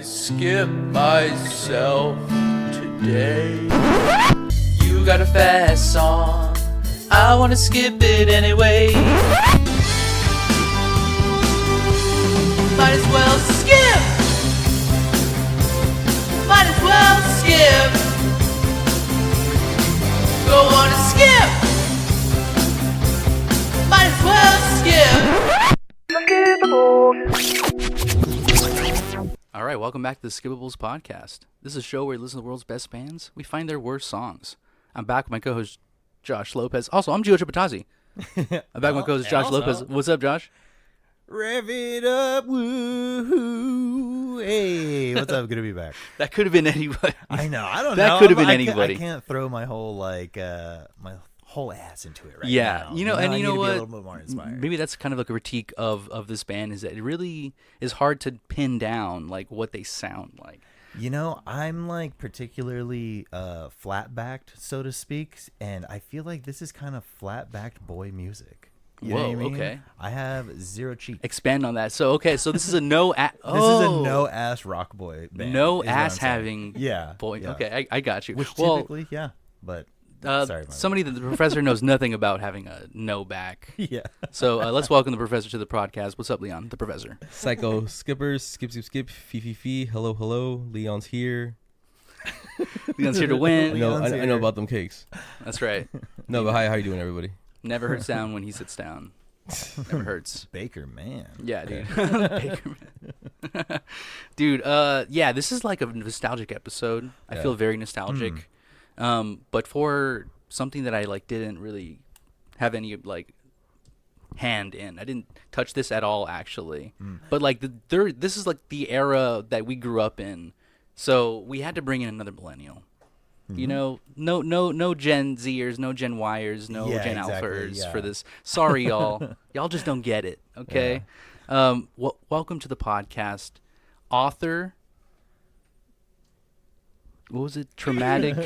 skip myself today. You got a fast song, I wanna skip it anyway. Might as well skip. Might as well skip. Go on and skip. Might as well skip. All right, welcome back to the Skippables podcast. This is a show where we listen to the world's best bands. We find their worst songs. I'm back with my co-host Josh Lopez. Also, I'm Gio Tripatazzi. I'm back with my co-host Josh Lopez. What's up, Josh? Rev it up, woo! Hey, what's up? Good to be back. That could have been anybody. I know. I don't know. That could have been anybody. I can't throw my whole my whole ass into it right now. Yeah, you know, and you know what? I need to be a little bit more inspired. Maybe that's kind of like a critique of this band, is that it really is hard to pin down like what they sound like. You know, I'm like particularly flat-backed, so to speak, and I feel like this is kind of flat-backed boy music. You know what I mean? Okay. I have zero cheek. Expand on that. So this is a This is a no-ass rock boy band. No ass having boy. Yeah. Okay, I got you. Which typically, yeah, but sorry. Somebody that the professor knows nothing about having a no back. Yeah. So let's welcome the professor to the podcast. What's up, Leon? The professor. Psycho skippers, skip, fee. Hello, hello. Leon's here. Leon's here to win. I know about them cakes. That's right. No, but how you doing, everybody? Never hurts down when he sits down. Never hurts. Baker, man. Yeah, dude. Baker, man. Dude, yeah, this is like a nostalgic episode. I feel very nostalgic. But for something that I like didn't really have any like hand in. I didn't touch this at all, actually. But like this is like the era that we grew up in. So we had to bring in another millennial. You know, no Gen Zers, no Gen Yers, no Gen Alphers for this. Sorry, y'all. Y'all just don't get it, okay? Yeah. Welcome to the podcast. Author. What was it? Traumatic?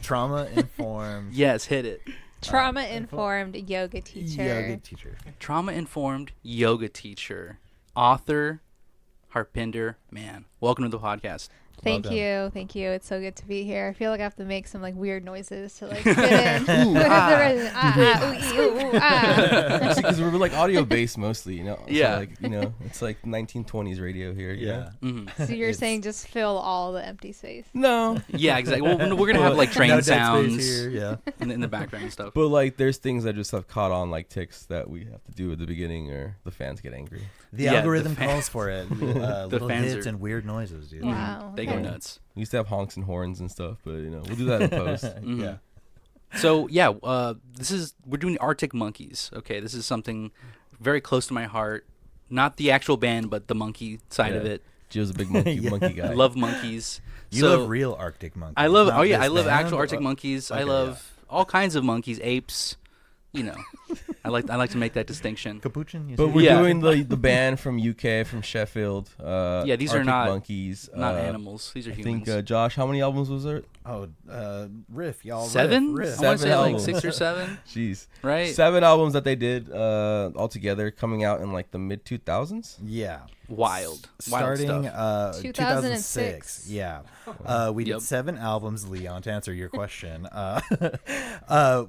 Trauma-informed. Yes, hit it. Trauma-informed yoga teacher. Trauma-informed yoga teacher. Author, Harpinder, Mann. Welcome to the podcast. Thank you. It's so good to be here. I feel like I have to make some like weird noises to like fit in. Because we're like audio based mostly, you know. Yeah. So, like, you know, it's like 1920s radio here. Yeah. Mm-hmm. So you're saying just fill all the empty space? No. Yeah, exactly. Well, we're gonna have like train no sounds here, yeah. in the background and stuff. But like, there's things that just have caught on, like ticks that we have to do at the beginning, or the fans get angry. The algorithm calls for it. Little fans hits and weird noises, dude. Wow. They go nuts. We used to have honks and horns and stuff, but you know, we'll do that in post. Mm-hmm. Yeah. So yeah, we're doing Arctic Monkeys. Okay, this is something very close to my heart. Not the actual band, but the monkey side of it. Gio's a big monkey guy. I love monkeys. You love real Arctic monkeys. I love. I love actual Arctic monkeys. Okay, I love all kinds of monkeys, apes. You know, I like to make that distinction. Capuchin. But we're doing the band from UK, from Sheffield. These are Arctic not monkeys. Not animals. These are humans. I think Josh, how many albums was there? Riff, y'all. 7? Riff. I want to say like albums. 6 or 7. Jeez. Right. 7 albums that they did all together, coming out in like the mid 2000s. Yeah. Wild Starting stuff. 2006. Yeah. We did 7 albums, Leon, to answer your question.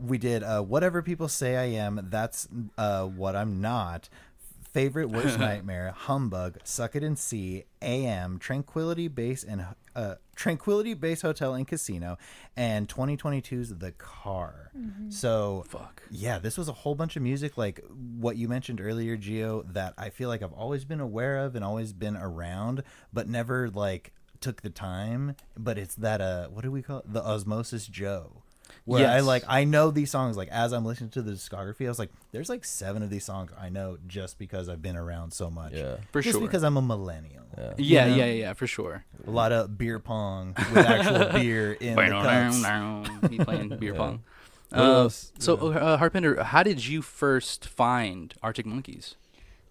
We did Whatever People Say I Am, That's What I'm Not, Favorite Worst Nightmare, Humbug, Suck It and See, AM, Tranquility Base Hotel and Casino, and 2022's The Car. So yeah, this was a whole bunch of music, like what you mentioned earlier, Gio, that I feel like I've always been aware of and always been around, but never like took the time. But it's that what do we call it? The Osmosis Joe. Where I know these songs, like as I'm listening to the discography, I was like, there's like 7 of these songs I know just because I've been around so much. Yeah, for just sure. because I'm a millennial. Yeah, for sure. A lot of beer pong with actual beer in the cups. He's playing beer pong. else? So, Harpinder, how did you first find Arctic Monkeys?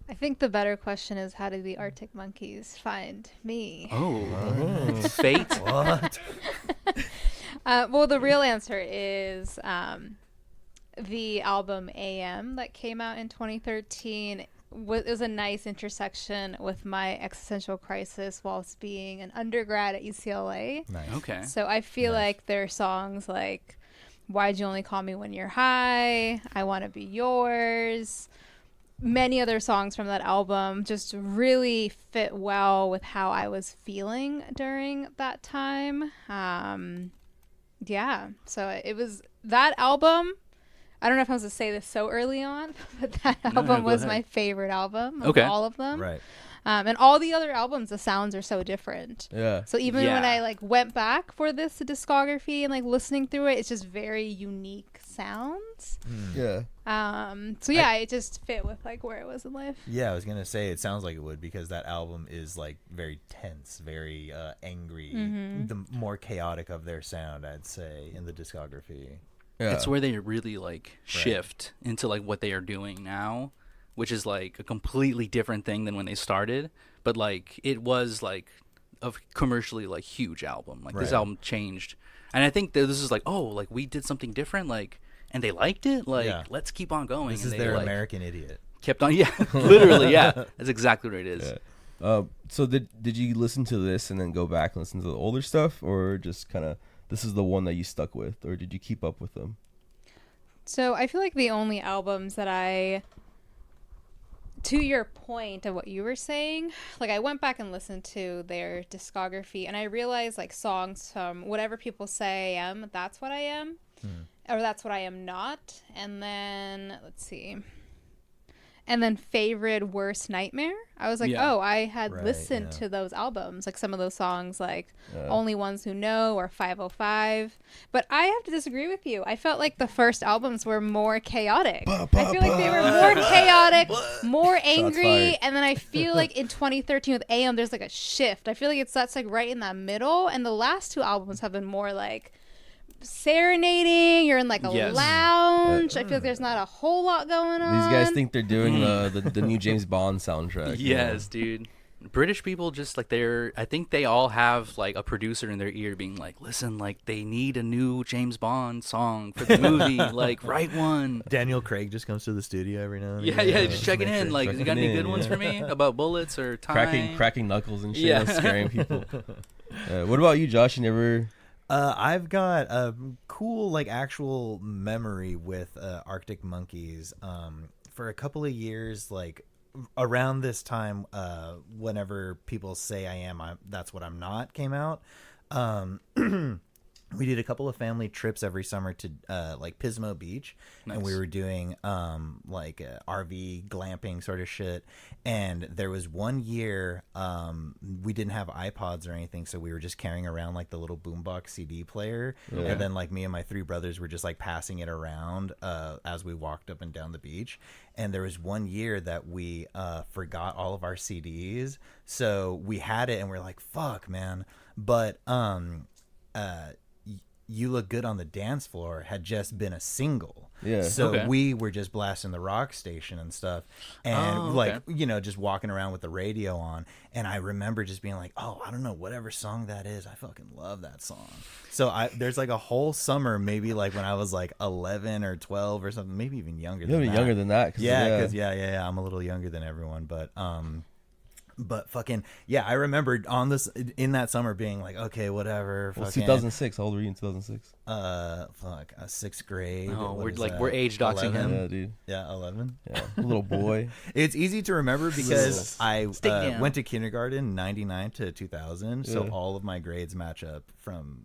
I think the better question is, how did the Arctic Monkeys find me? Oh, fate. What? Well, the real answer is the album AM that came out in 2013. it was a nice intersection with my existential crisis whilst being an undergrad at UCLA. Nice. Okay. So I feel Nice. like there are songs like Why'd You Only Call Me When You're High, I Want to Be Yours. Many other songs from that album just really fit well with how I was feeling during that time. Yeah, so it was that album. I don't know if I was to say this so early on, but that album go was ahead. my favorite album of Okay. all of them. Right. And all the other albums, the sounds are so different. Yeah. So even when Yeah. I like went back for this discography and like listening through it, it's just very unique sounds. Yeah. So yeah, it just fit with like where it was in life. Yeah, I was gonna say it sounds like it would because that album is like very tense, very angry, the more chaotic of their sound, I'd say, in the discography. Yeah. It's where they really like shift into like what they are doing now, which is like a completely different thing than when they started. But like it was like a commercially like huge album. Like this Right. album changed, and I think that this is like, oh, like we did something different, like, and they liked it. Like Yeah. let's keep on going. This and is they their like, American Idiot. kept on. Yeah, literally. Yeah, that's exactly what it is. Yeah. So did you listen to this and then go back and listen to the older stuff, or just kind of this is the one that you stuck with, or did you keep up with them? So I feel like the only albums that to your point of what you were saying, like I went back and listened to their discography and I realized like songs from Whatever People Say I Am, That's What I Am, or That's What I Am Not. And then, let's see. And then Favorite Worst Nightmare. I was like, Yeah. oh, I had Right, listened yeah. to those albums. Like some of those songs, like Only Ones Who Know or 505. But I have to disagree with you. I felt like the first albums were more chaotic. I feel like they were more chaotic, more angry. fired. And then I feel like in 2013 with AM, there's like a shift. I feel like that's like right in that middle. And the last two albums have been more like serenading. You're in like a Yes. lounge. I feel like there's not a whole lot going on. These guys think they're doing the new James Bond soundtrack. you know? Yes, dude. British people just like I think they all have like a producer in their ear being like, listen, like they need a new James Bond song for the movie, like write one. Daniel Craig just comes to the studio every now and Yeah, again. yeah, just checking make in. sure- Like, you got any Checking good in, ones yeah. for me about bullets or time? cracking knuckles and shit, Yeah. scaring people. What about you, Josh? You never? I've got a cool, like, actual memory with Arctic Monkeys. For a couple of years, like, around this time, whenever People Say I Am, That's What I'm Not came out, we did a couple of family trips every summer to like Pismo Beach, and we were doing like RV glamping sort of shit. And there was one year we didn't have iPods or anything, so we were just carrying around like the little boombox CD player, and then like me and my three brothers were just like passing it around as we walked up and down the beach. And there was one year that we forgot all of our CDs, so we had it and we're like, fuck, man. But You Look Good on the Dance Floor had just been a single. Yeah. So Okay. we were just blasting the rock station and stuff. And Oh, okay. like, you know, just walking around with the radio on. And I remember just being like, oh, I don't know, whatever song that is. I fucking love that song. So there's like a whole summer, maybe like when I was like 11 or 12 or something, maybe even younger You're than that. younger than that. Yeah, because yeah, I'm a little younger than everyone, but fucking yeah, I remember in that summer being like, okay, whatever. Well, fucking, 2006. How old were you in 2006? sixth grade. Oh, What is we're that? we're age doxing 11? him. Yeah, dude. Yeah, 11. Yeah, a little boy. It's easy to remember because I Stay down. went to kindergarten 99 to 2000, so Yeah. all of my grades match up from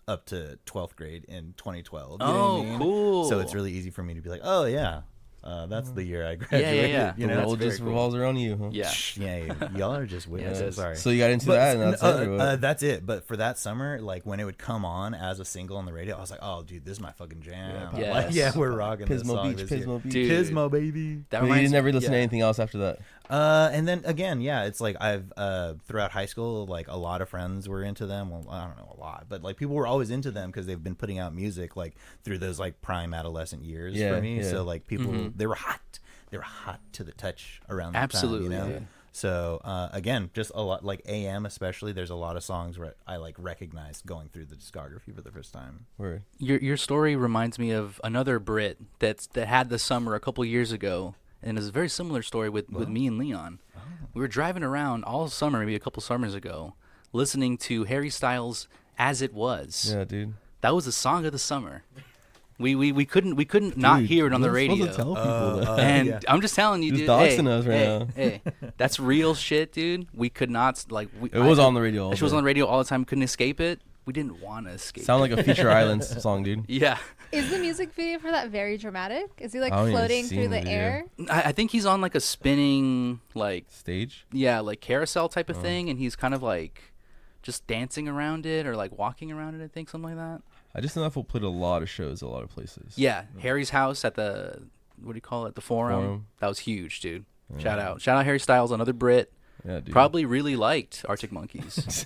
up to 12th grade in 2012. You know Oh, what I mean? cool. So it's really easy for me to be like, oh yeah, that's the year I graduated. yeah. You know, the that's world very just cool. revolves around you, huh? Yeah. Yeah, y'all are just weird. Yeah. Sorry. So you got into that, and that's it. or what? That's it. But for that summer, like when it would come on as a single on the radio, I was like, "Oh, dude, this is my fucking jam!" Yeah. Like, Yes. yeah, we're rocking this Pismo song Beach, this year. Pismo Beach. Dude. Pismo, baby. That But you reminds never me, listen to yeah. anything else after that. And then again, yeah, it's like I've throughout high school, like a lot of friends were into them. Well, I don't know a lot, but like people were always into them because they've been putting out music like through those like prime adolescent years Yeah, for me. yeah. So like people, Mm-hmm. they were hot. They were hot to the touch around that Absolutely, time. You know? yeah. So again, just a lot like AM especially. There's a lot of songs where I like recognized going through the discography for the first time. Word. Your story reminds me of another Brit that had the summer a couple years ago, and it's a very similar story with me and Leon. We were driving around all summer, maybe a couple summers ago, listening to Harry Styles' "As It Was." Yeah, dude. That was the song of the summer. We couldn't not hear it on the radio. Supposed to tell people that. And I'm just telling you, He's dude. doxing us right now. Hey, that's real shit, dude. We could not It was on the radio all That shit was day. on the radio all the time. Couldn't escape it. We didn't want to escape. Sound like a Future Islands song, dude. Yeah, Is the music video for that very dramatic? Is he like I haven't even floating seen through the the video. air? I think he's on like a spinning Stage. like carousel type of thing, and he's kind of like just dancing around it or like walking around it. I think something like that. I just know that fool played a lot of shows, a lot of places. Yeah, Harry's house at the what do you call it? The Forum. That was huge, dude. Shout out Harry Styles, another Brit. Yeah, dude. Probably really liked Arctic Monkeys.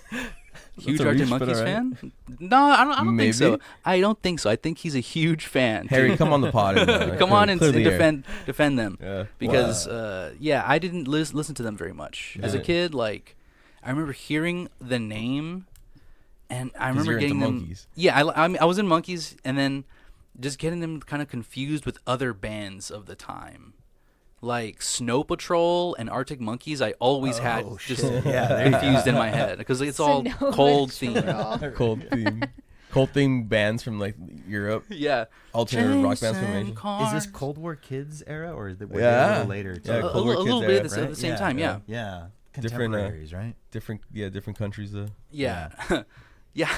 Huge a Arctic reach, but Monkeys alright. fan? No, I don't think so. Maybe? I don't think so. I think he's a huge fan. Harry, dude. come on the pod. And, Come on and clear the air. defend them. Yeah. Because I didn't listen to them very much as a Yeah. kid. Like I remember hearing the name, and I 'Cause remember you're into getting them. Monkeys. Yeah, I was in Monkeys, and then just getting them kind of confused with other bands of the time. Like Snow Patrol and Arctic Monkeys, I always had just confused in my head because it's all Snow cold Patrol. themed. Cold theme bands from like Europe. Yeah, Alternative rock bands from Jason Asia. Carr. Is this Cold War Kids era, or is it were they a Yeah. little later? Too? Yeah, a Cold War little Kids bit era, at the right? same time? Yeah, Yeah. Different, Contemporaries, right? different countries though. yeah. Yeah,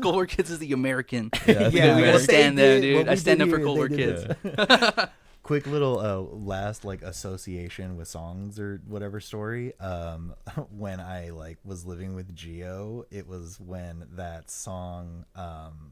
Cold War Kids is the American. Yeah, we yeah, gotta what stand there, What dude. we I stand did up for here, Cold War they Kids. did Quick little last like association with songs or whatever story. When I like was living with Gio, it was when that song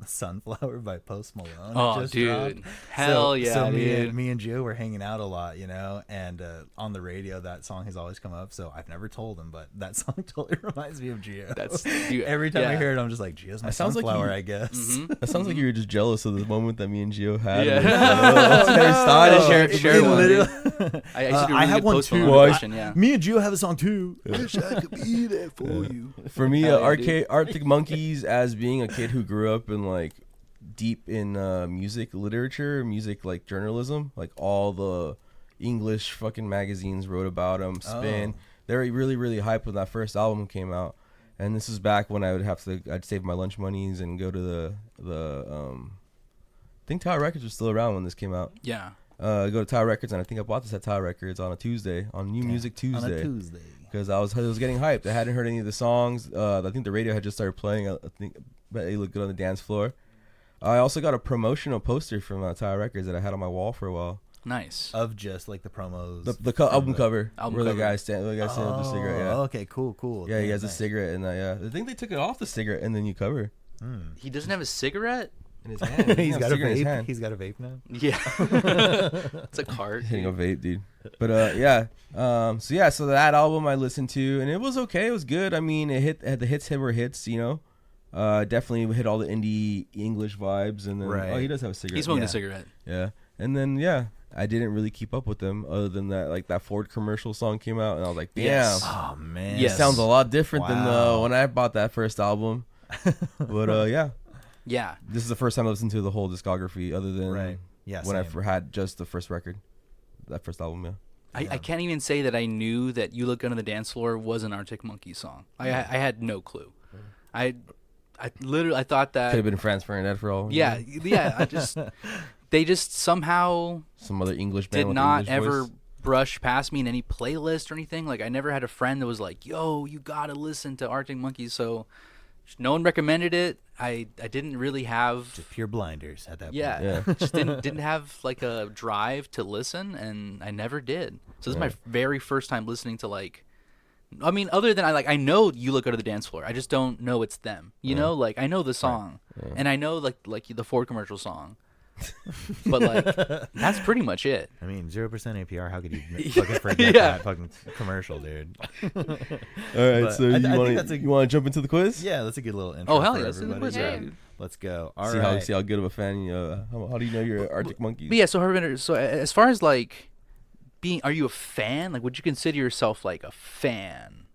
"Sunflower" by Post Malone Oh, just dude. dropped. Hell yeah, So dude. me and Gio were hanging out a lot, you know, and on the radio that song has always come up. So I've never told him, but that song totally reminds me of Gio. That's dude, Every time I yeah. hear it, I'm just like, Gio's my That sounds like sunflower, you- I guess. That sounds like you were just jealous of the moment that me and Gio had. Yeah. With, Harry Styles. Share one, dude. literally- I used to do a I really have good one Post too. Malone Well, impression, yeah. Me and Gio have a song too. Wish I could be there for you. For me, Hell yeah, dude. Arctic Monkeys, as being a kid who grew up in like deep in music literature, music like journalism, like all the English fucking magazines wrote about them. Spin. Oh. They were really hyped when that first album came out, and this is back when I'd save my lunch monies and go to the I think Tower Records was still around when this came out. Yeah. Go to Tower Records, and I think I bought this at Tower Records on a Tuesday, on New Music Tuesday. On a Tuesday. Because I was getting hyped. I hadn't heard any of the songs. I think the radio had just started playing. I think it looked good on the dance floor. I also got a promotional poster from Tower Records that I had on my wall for a while. Nice. Of just like the promos. Album cover. Album where cover. the guy standing with the cigarette. Yeah. Okay, cool. Yeah, he has a nice. cigarette, and yeah, I think they took it off the cigarette and then you cover He doesn't have a cigarette? in his hand. He's got a cigarette in his vape. hand. He's got a vape now. Yeah. It's a cart. Hitting a vape, dude. But yeah. So that album I listened to, and it was okay. It was good. I mean, the hits were hits, you know. Definitely hit all the indie English vibes, and then Right. he does have a cigarette. He's smoking Yeah. a cigarette. Yeah, and then I didn't really keep up with them other than that. Like that Ford commercial song came out, and I was like, damn, Yes. Oh man. it Yes. sounds a lot different than Wow. when I bought that first album. But yeah, Yeah. this is the first time I listened to the whole discography, other than Right. Yeah. when same. I had just the first record, that first album. Yeah. I can't even say that I knew that "You Look Good on the Dance Floor" was an Arctic Monkeys song. I had no clue. I literally thought that. Could have been France Fernandez for all. we Yeah, know. yeah. They just somehow Some other English band did with not English ever voice. brush past me in any playlist or anything. Like I never had a friend that was like, "Yo, you gotta listen to Arctic Monkeys." So no one recommended it. I didn't really have. Just pure blinders at that Yeah, point. Yeah. just didn't have like a drive to listen, and I never did. So this is my very first time listening to like. I mean, other than I know "You Look Good on the Dance Floor." I just don't know it's them. You know, like I know the song, and I know like the Ford commercial song, but like that's pretty much it. I mean, 0% APR. How could you fucking forget Yeah. that fucking commercial, dude? All right, But so I you think want that's a- to jump into the quiz? Yeah, that's a good little intro. Oh hell for yeah, let's do the everybody. quiz, Yeah. yeah, dude. Let's go. All see right. how good of a fan you. How do you know you're Arctic Monkeys? But yeah, so Harpinder, so as far as like are you a fan? Like, would you consider yourself like a fan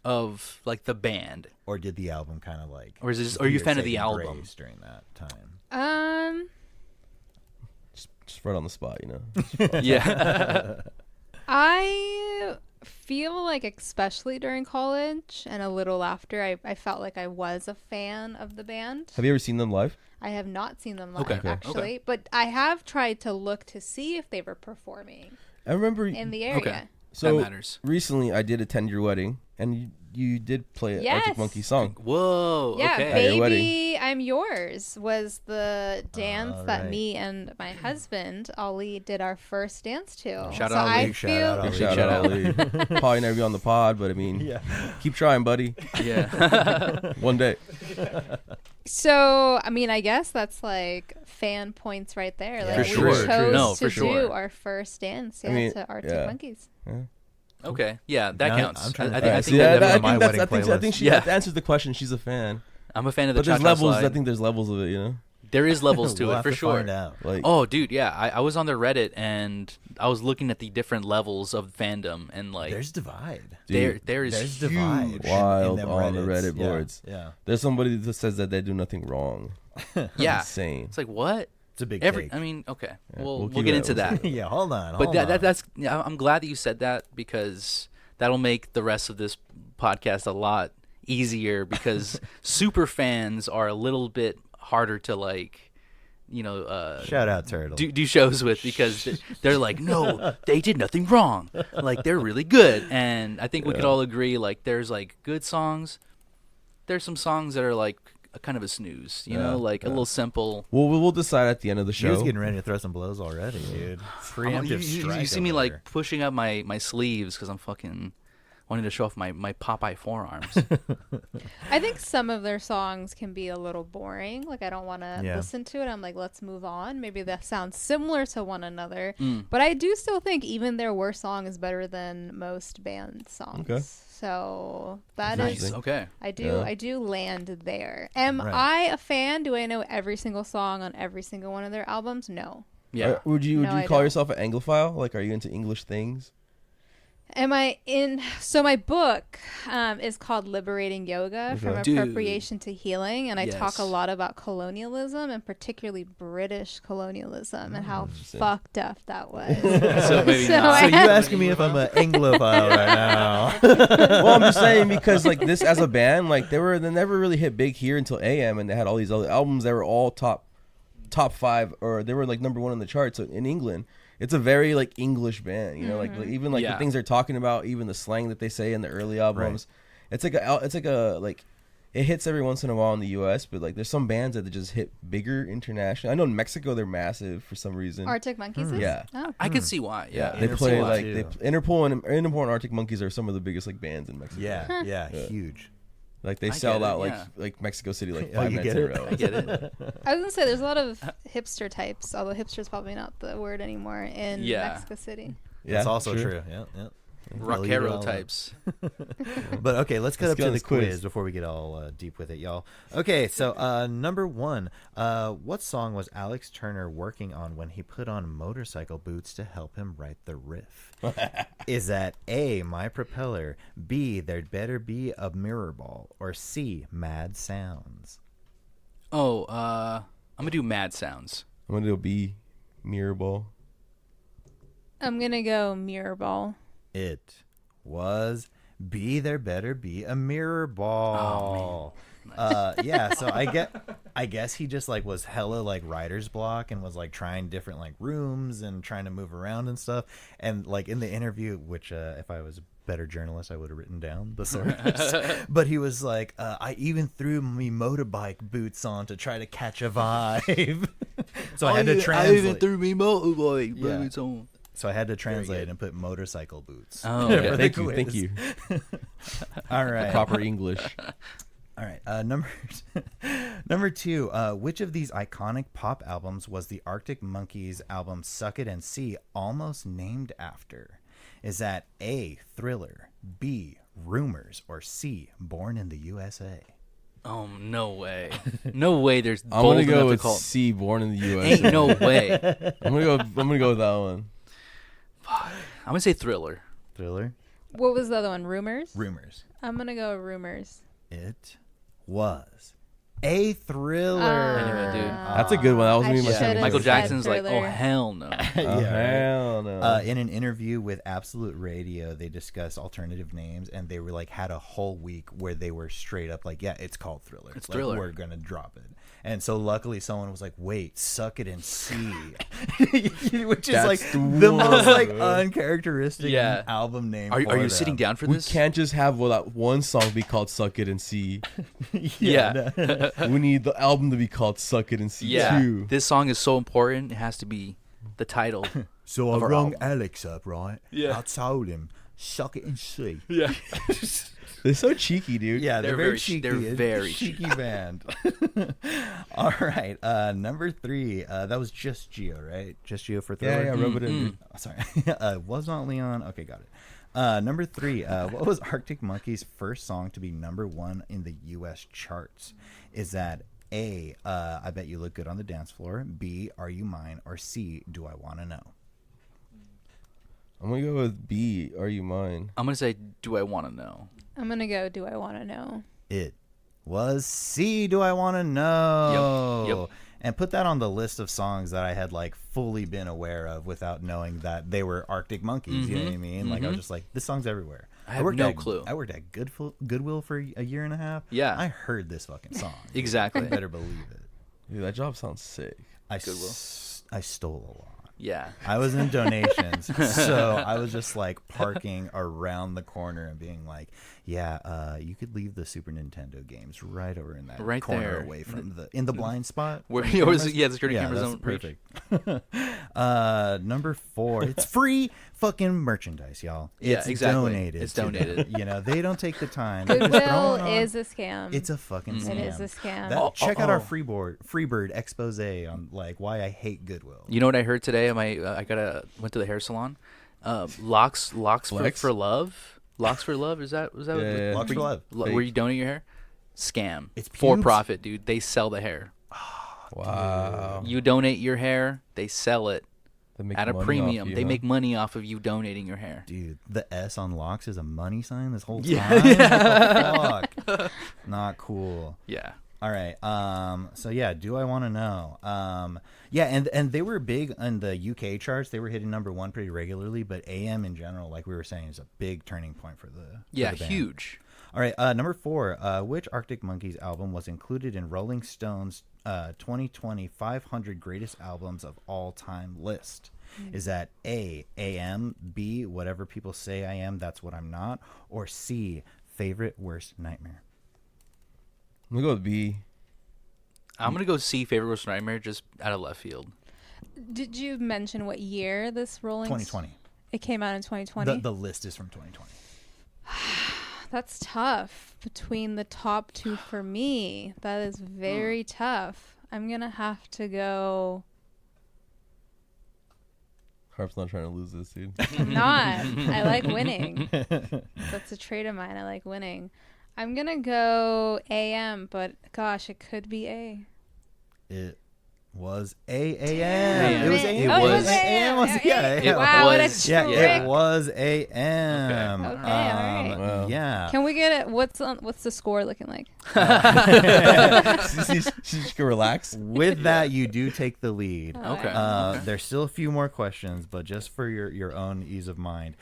of like the band, Or did the album kind of like? or is it just, are you a fan of the album? during that time? Just right on the spot, you know. Yeah. I feel like, especially during college and a little after, I felt like I was a fan of the band. Have you ever seen them live? I have not seen them live, Okay. actually, Okay. but I have tried to look to see if they were performing I remember. in the area. Okay. So that matters. recently, I did attend your wedding, and you did play an Yes. Arctic Monkey song. Whoa. Yeah, okay. At your wedding. Baby, I'm Yours was the dance that right. me and my husband, Ali, did our first dance to. Shout so out, I Ali. Big shout feel out, Ali. Big shout shout out, out. Ali. Probably never be on the pod, but I mean, Yeah. keep trying, buddy. Yeah. One day. So, I mean, I guess that's like fan points right there. Yeah, Like, For we sure. chose No, to for sure. do our first dance mean, to Arctic yeah. Monkeys. Okay. Yeah, that Now counts. I'm trying to I think. think See, that that- I on my think that's. wedding I think playlist. she Yeah. that answers the question. She's a fan, I'm a fan of the but there's Cha-Cha levels. Slide. I think there's levels of it. You know, There is levels to We'll it have for to sure. find out. like Oh, dude, yeah. I was on the Reddit and I was looking at the different levels of fandom and like There's divide. there dude, there is There's huge. divide. Wild them on the Reddits. Reddit Yeah, boards. Yeah. there's somebody that says that they do nothing wrong. Yeah, Insane. it's like what? It's a big Every take. I mean, okay, we'll we'll keep get it into up. that. yeah, hold on. But hold on. that's yeah. I'm glad that you said that because that'll make the rest of this podcast a lot easier because super fans are a little bit harder to like, Shout out Turtle. do shows with because they're like, no, they did nothing wrong. Like they're really good, and I think we could all agree like there's like good songs. There's some songs that are like a kind of a snooze, you know, like a little simple. We'll decide at the end of the She was show. getting ready to throw some blows already, dude. Preemptive strike. You see me over like there. pushing up my sleeves because I'm fucking wanting to show off my Popeye forearms. I think some of their songs can be a little boring. Like, I don't want to Yeah. listen to it. I'm like, let's move on. Maybe that sounds similar to one another. Mm. But I do still think even their worst song is better than most band songs. Okay. So that Nice. is, Okay. I do Yeah. I do land there. Am Right. I a fan? Do I know every single song on every single one of their albums? No. Yeah. Would you No, I call don't. yourself an Anglophile? Like, are you into English things? Am I in? So my book is called Liberating Yoga from Dude. Appropriation to Healing, and I talk Yes. a lot about colonialism and particularly British colonialism and how interesting. fucked up that was. So maybe So not. So I you have- asking me if I'm an Anglophile right now? Well, I'm just saying because like this as a band, like they never really hit big here until AM, and they had all these other albums that were all top 5, or they were like number 1 on the charts in England. It's a very like English band, you know, like even like the Yeah. things they're talking about, even the slang that they say in the early albums. It's like it hits every once in a while in the U.S., but like there's some bands that just hit bigger internationally. I know in Mexico they're massive for some reason. Arctic Monkeys. Is? Yeah. Oh. I could see why. Yeah. They Interpol play like too. Interpol and Arctic Monkeys are some of the biggest like bands in Mexico. yeah, huge. Like they I sell get it, out yeah. like Mexico City like Oh, 5 you nights get in a it? row. I get it. I was gonna say there's a lot of hipster types, although hipster is probably not the word anymore in Yeah. Mexico City. Yeah, That's also true. Yeah. Believe it all Rockero up. types. But okay, let's get Let's up get to on the this quiz. quiz before we get all deep with it, y'all. Okay, so number 1, what song was Alex Turner working on when he put on motorcycle boots to help him write the riff? Is that A, My Propeller, B, There'd Better Be a Mirror Ball, or C, Mad Sounds? Oh, I'm gonna do Mad Sounds. I'm gonna do B, Mirror Ball. I'm gonna go Mirror Ball. It was B, There Better Be a Mirror Ball. Yeah, so I guess he just like was hella like writer's block and was like trying different like rooms and trying to move around and stuff. And like in the interview, which if I was a better journalist, I would have written down the source. But he was like, I even threw me motorbike boots on to try to catch a vibe. So I had to translate. I even threw me motorbike Yeah. boots on. So I had to translate and put motorcycle boots. Oh, for okay. the Thank you, quiz. thank you. All right. Proper English. All right. Number 2. Which of these iconic pop albums was the Arctic Monkeys album "Suck It and See" almost named after? Is that A, Thriller, B, Rumors, or C, Born in the USA? Oh, no way. No way there's I'm bold gonna enough go to with call. C, Born in the U.S. Ain't no way. I'm gonna go with that one. I'm gonna say Thriller. Thriller, What was the other one? Rumors. Rumors. I'm gonna go Rumors. It was A Thriller. I knew it, dude. That's a good one. That was gonna be my I second. should've Michael said Jackson's like, oh Thriller. hell no. Oh, hell no. In an interview with Absolute Radio, they discussed alternative names, and they were like had a whole week where they were straight up like, yeah, it's called Thriller. It's like, Thriller. We're gonna drop it. And so luckily someone was like, wait, Suck It and See. Which is That's like the the most like one. uncharacteristic Yeah. album name. Are for you them. sitting down for We this? can't just have that one song be called "Suck It and See." Yeah. We need the album to be called "Suck It and See" Yeah. too. This song is so important. It has to be the title. So I Of our rung album. Alex up, right? Yeah. I told him, suck it and see. Yeah. They're so cheeky, dude. Yeah, they're, They're very very cheeky. they're It's a very cheeky band. All right, number 3. That was just Geo, right? Just Geo for Thriller. Yeah, rub it in. dude. Oh, sorry, was not Leon. Okay, got it. Number 3. What was Arctic Monkeys' first song to be number 1 in the U.S. charts? Is that A, I Bet You Look Good on the Dance Floor, B, Are You Mine, or C, Do I Want to Know? I'm gonna go with B. Are You Mine? I'm gonna say, do I want to know? I'm gonna go. Do I want to know? It was C, Do I Want to Know? Yep. And put that on the list of songs that I had like fully been aware of without knowing that they were Arctic Monkeys. You know what I mean? Like I was just like, this song's everywhere. I had worked no at, clue. I worked at Goodwill for a year and a half. Yeah. I heard this fucking song. Exactly. You better believe it. Dude, that job sounds sick. I Goodwill. I stole a lot. Yeah. I was in donations, so I was just like parking around the corner and being like, "Yeah, you could leave the Super Nintendo games right over in that Right corner there. away from the blind spot." Where from you always, cameras." yeah, the security Yeah, cameras that's don't reach. perfect. Number 4, it's free fucking merchandise, y'all. Yeah, It's exactly. donated. It's to them. donated. You know, they don't take the time. They're just Goodwill throwing on- is a scam. It's a fucking scam. It is a scam. That- check out our oh. Freebird expose on like why I hate Goodwill. You know what I heard today? Went to the hair salon. Locks Flex? for love. Locks for love. Was that Yeah. Locks for love. where you donate your hair? Scam. It's for pubes? profit, dude. They sell the hair. Wow. You donate your hair, they sell it They make at a money off premium. you, They huh? make money off of you donating your hair. Dude, the S on locks is a money sign this whole time. Yeah. What the fuck? Not cool. Yeah. All right. So yeah, do I want to know? Yeah, and they were big on the UK charts. They were hitting number 1 pretty regularly, but AM in general, like we were saying, is a big turning point for the Yeah, band. huge. All right, number 4. Which Arctic Monkeys album was included in Rolling Stone's 2020 500 Greatest Albums of All Time list? Is that A, AM, B, Whatever People Say I Am, That's What I'm Not, or C, Favorite Worst Nightmare? I'm gonna go with B. I'm gonna go see Favorite Worst Nightmare just out of left field. Did you mention what year this Rolling? 2020. It came out in 2020. The list is from 2020. That's tough between the top 2 for me. That is very tough. I'm gonna have to go. Harp's not trying to lose this, dude. I'm not. I like winning. That's a trait of mine. I like winning. I'm gonna go AM, but gosh, it could be A. It was AM. It was AM. AM. Oh, it was AM. It Wow, what a was- Yeah, trick. it was AM. Okay, all right. Wow. Yeah. Can we get it? What's the score looking like? She can relax. With that, you do take the lead. Okay. There's still a few more questions, but just for your own ease of mind,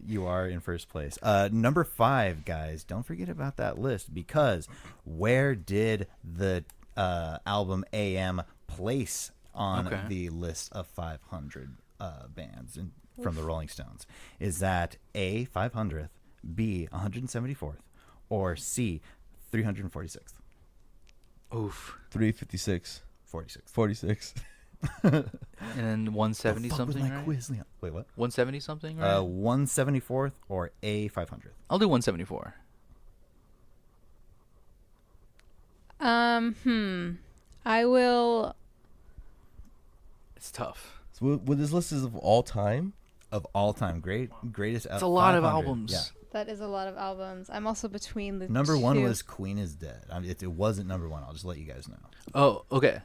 you are in first place. Number 5, guys, don't forget about that list, because where did the album AM place on Okay. the list of 500 bands from the Rolling Stones? Is that A, 500th, B, 174th, or C, 346th? Oof. 356. 46. 46. And then 170 Fuck with something, my right? quiz, Leon. Wait, what? 170 something, right? 174th or A, 500th? I'll do 174. I will. It's tough. So with this list is of all time. Of all time, greatest. It's a lot of 500. albums. Yeah. That is a lot of albums. I'm also between the Number 1 two. was Queen is Dead. I mean, it wasn't number 1. I'll just let you guys know. Oh, okay.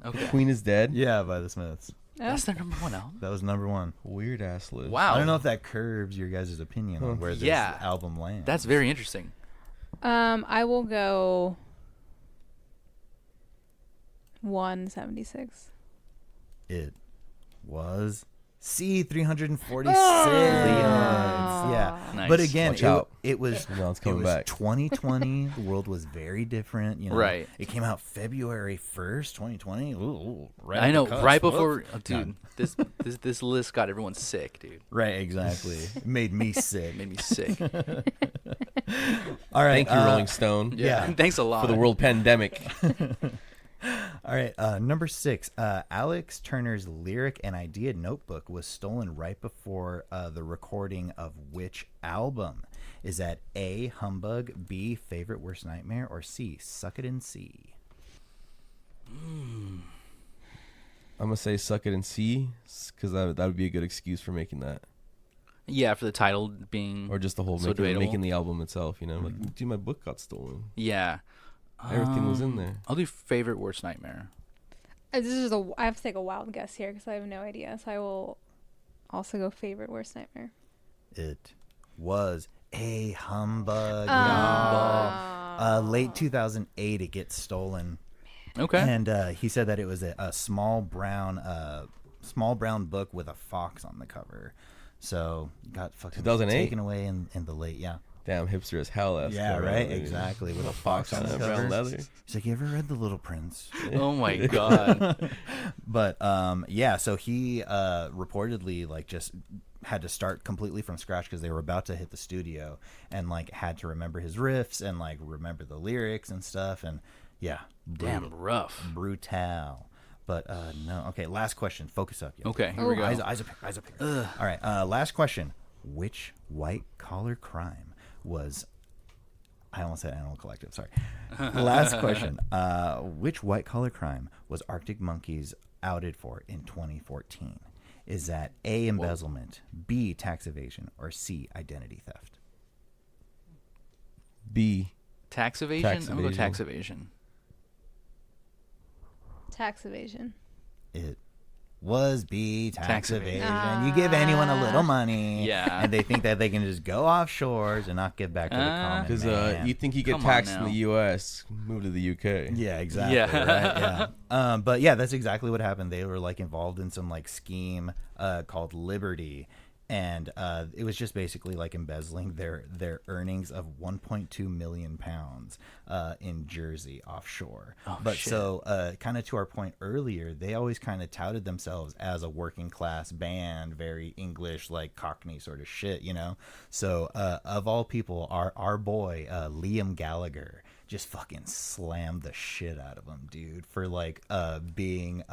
Okay. Queen is Dead. Yeah, by the Smiths. Oh. That's their number 1 album. That was number 1. Weird ass list. Wow. I don't know if that curbs your guys' opinion on where this Yeah. album lands. That's very interesting. I will go. 176. It was C346. Yeah. Nice. But again, Watch out. it was Leon's coming back. 2020. The world was very different. You know? Right. It came out February 1st, 2020. Ooh, right I on know, the cusp. right Whoop. before, dude. This list got everyone sick, dude. Right, exactly. It made me sick. Made me sick. All right. Thank you, Rolling Stone. Yeah. Thanks a lot For the world pandemic. All right, number 6. Alex Turner's lyric and idea notebook was stolen right before the recording of which album? Is that A, Humbug, B, Favorite Worst Nightmare, or C, Suck It and See? I'm gonna say suck it and see, because that would be a good excuse for making that, Yeah, for the title being or just the whole so debatable. making the album itself. You know, like, dude, my book got stolen. Yeah. Everything was in there. I'll do Favorite Worst Nightmare. I have to take a wild guess here because I have no idea. So I will also go Favorite Worst Nightmare. It was A, Humbug. Ah. Late 2008, it gets stolen. Okay. And he said that it was a small brown book with a fox on the cover. So got fucking 2008? taken away in the late, yeah. Damn, hipster as hell. Yeah, right, exactly. With a fox on the brown cover. leather. He's like, you ever read The Little Prince? Oh my god. But yeah, so he reportedly like just had to start completely from scratch because they were about to hit the studio and like had to remember his riffs and like remember the lyrics and stuff. And yeah, Damn rough. brutal. But no, okay. Last question. Focus up. Yo. Okay, here we go. Eyes up here. All right. Last question. Which white collar crime was? I almost said Animal Collective. Sorry. Last question. Which white collar crime was Arctic Monkeys outed for in 2014? Is that A, embezzlement, B, tax evasion, or C, identity theft? B. Tax evasion? Tax I'm gonna go evasion. tax evasion. Tax evasion. It was B, tax Tax evasion. evasion. You give anyone a little money, Yeah. and they think that they can just go offshores and not give back to the common Because man. you think you get Come on taxed in now. the U.S., move to the U.K. Yeah, exactly. Yeah. Right, yeah. But yeah, that's exactly what happened. They were like involved in some like scheme called Liberty, and it was just basically like embezzling their earnings of 1.2 million pounds in Jersey offshore. Oh, but shit. so kind of to our point earlier, they always kind of touted themselves as a working class band, very English like Cockney sort of shit, you know. So of all people, our boy Liam Gallagher just fucking slammed the shit out of him, dude, for like being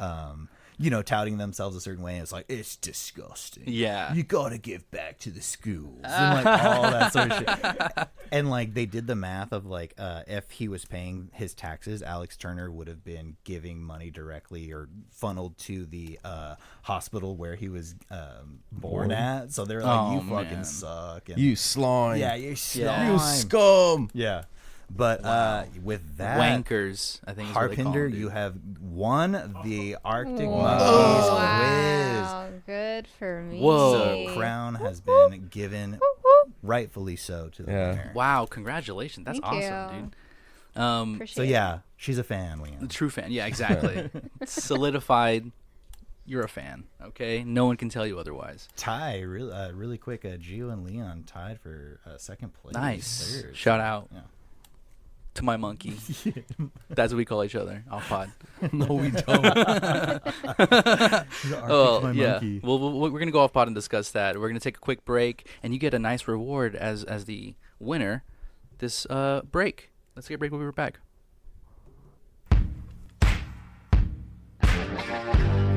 you know, touting themselves a certain way. And it's like, it's disgusting. Yeah. You gotta give back to the schools and like all that sort of shit. And like they did the math of like if he was paying his taxes, Alex Turner would have been giving money directly or funneled to the hospital where he was born at. So they're like, Oh, you fucking man. suck. And You slime. yeah, you Yeah. slime. You scum. Yeah. But with that, Wankers, I think is what they call Harpinder, them, you dude. have won the Arctic Wow. Monkeys Wow. Good for me. Whoa. quiz. So crown has been given, rightfully so, to the Yeah. winner. Wow, congratulations. That's Thank awesome, you. dude. Appreciate So yeah, she's a fan, The Liam. true fan. Yeah, exactly. Solidified. You're a fan, okay? No one can tell you otherwise. Tie, really quick. Gio and Leon tied for second place. Nice. Third. Shout out Yeah. to my monkey. That's what we call each other. Off pod. No, we don't. Oh, yeah. Well, we're going to go off pod and discuss that. We're going to take a quick break, and you get a nice reward as the winner this break. Let's take a break. We'll be right back.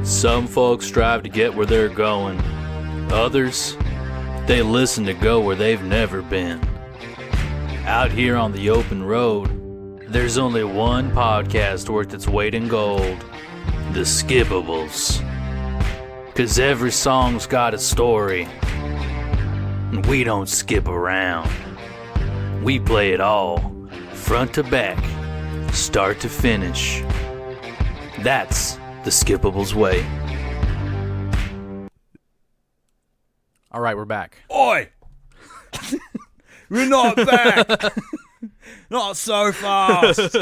Some folks strive to get where they're going. Others, they listen to go where they've never been. Out here on the open road, there's only one podcast worth its weight in gold. The Skippables. 'Cause every song's got a story. And we don't skip around. We play it all, front to back, start to finish. That's the Skippables way. All right, we're back. Oi! We're not back. Not so fast.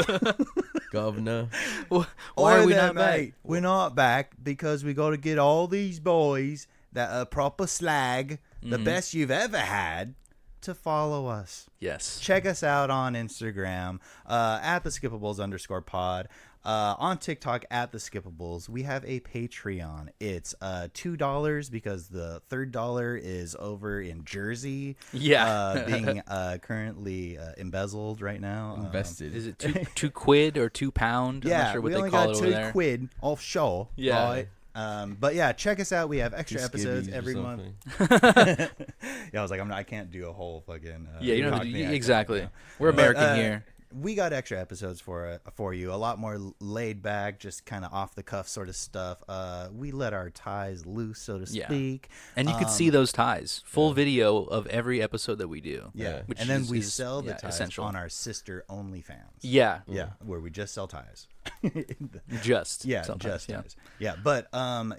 Governor. Why are Oi we there, not back? mate. We're not back because we got to get all these boys that are proper slag, the best you've ever had, to follow us. Yes. Check us out on Instagram at the Skippables_pod. On TikTok at the Skippables. We have a Patreon. It's $2 because the third dollar is over in Jersey. Yeah. Being currently embezzled right now. Invested. Is it two quid or £2? I'm Yeah, not sure what we they only call got it over there. £2 offshore. Yeah. Right? But yeah, check us out. We have extra Two episodes skivvies or every month. something. Yeah, I was like, I can't do a whole fucking. Yeah, you don't have to Cockney do, accent, exactly. you know? We're But, American here. We got extra episodes for you. A lot more laid back, just kind of off the cuff sort of stuff. We let our ties loose, so to Yeah. speak. And you can see those ties. Full video of every episode that we do. Yeah, Which and then is- we is, sell the yeah, ties essential. on our sister OnlyFans. Yeah. Yeah, where we just sell ties. Just. Yeah, sometimes, just ties. Yeah, but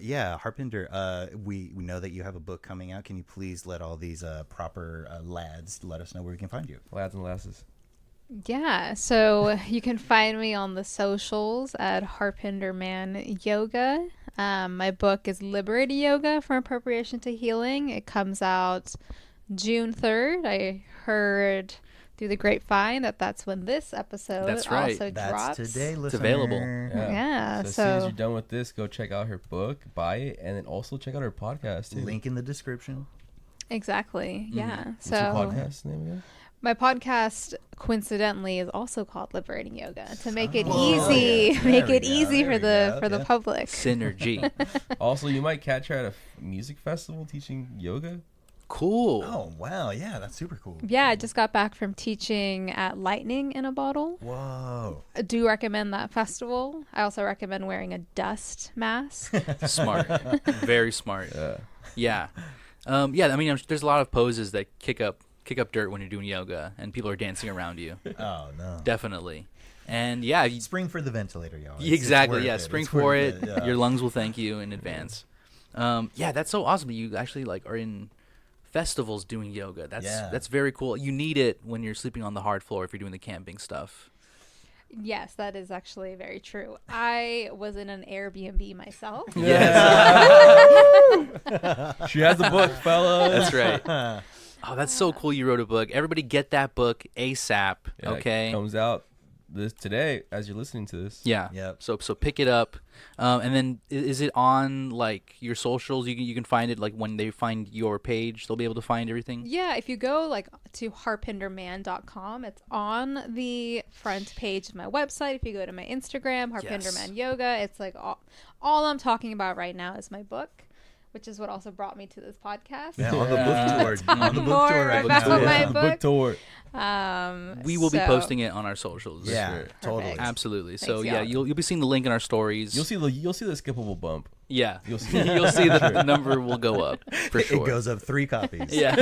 yeah, Harpinder, we know that you have a book coming out. Can you please let all these proper lads let us know where we can find you? Lads and lasses. Yeah, so you can find me on the socials at Harpinder Mann Yoga. My book is Liberating Yoga from Appropriation to Healing. It comes out June 3rd. I heard through the grapevine that's when this episode That's right. also That's drops. today, listener. available. Yeah, So as soon as so you're done with this, go check out her book, buy it, and then also check out her podcast too. Link in the description. exactly. Yeah. What's your So podcast name again? my podcast coincidentally is also called Liberating Yoga to make it Oh, easy, yeah. make There it we go, easy there for we the go, for the yeah. public. Synergy. Also, you might catch her at a music festival teaching yoga. Cool. Oh wow, yeah, that's super cool. Yeah, I just got back from teaching at Lightning in a Bottle. Whoa. I do recommend that festival. I also recommend wearing a dust mask. Smart. Very smart. Yeah. Yeah. Yeah, I mean, there's a lot of poses that kick up dirt when you're doing yoga and people are dancing around you. Oh no. Definitely. And yeah, Spring for the ventilator, y'all. exactly. It's Yeah, worth spring It's for worth it. yeah. Your lungs will thank you in advance. Yeah, that's so awesome. You actually like are in festivals doing yoga. That's very cool. You need it when you're sleeping on the hard floor if you're doing the camping stuff. Yes, that is actually very true. I was in an Airbnb myself. She has a book, fellas. That's right. Oh, that's so cool. You wrote a book. Everybody get that book ASAP. Yeah, Okay. It comes out this today as you're listening to this. Yeah. Yep. So pick it up, and then is it on like your socials? You can find it like when they find your page, they'll be able to find everything. Yeah, if you go like to harpinderman.com, it's on the front page of my website. If you go to my Instagram, harpinderman yoga, it's like all I'm talking about right now is my book, which is what also brought me to this podcast. Yeah, on the book tour. On the book More tour right about now. my Yeah. book. tour. We will be So- posting it on our socials. Yeah, Sure. totally. Perfect. Absolutely. So Thanks, yeah, y'all. you'll be seeing the link in our stories. You'll see the skippable bump. Yeah. You'll see. You'll see that the number will go up for sure. It goes up 3 copies. Yeah.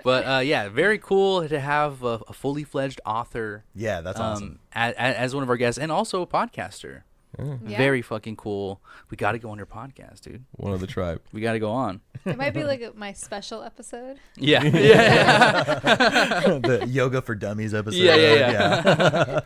But yeah, very cool to have a fully fledged author Yeah, that's awesome. as one of our guests and also a podcaster. Yeah. Very fucking cool. We got to go on your podcast, dude. One of the tribe. We got to go on. It might be like my special episode. Yeah. Yeah. The Yoga for Dummies episode. Yeah.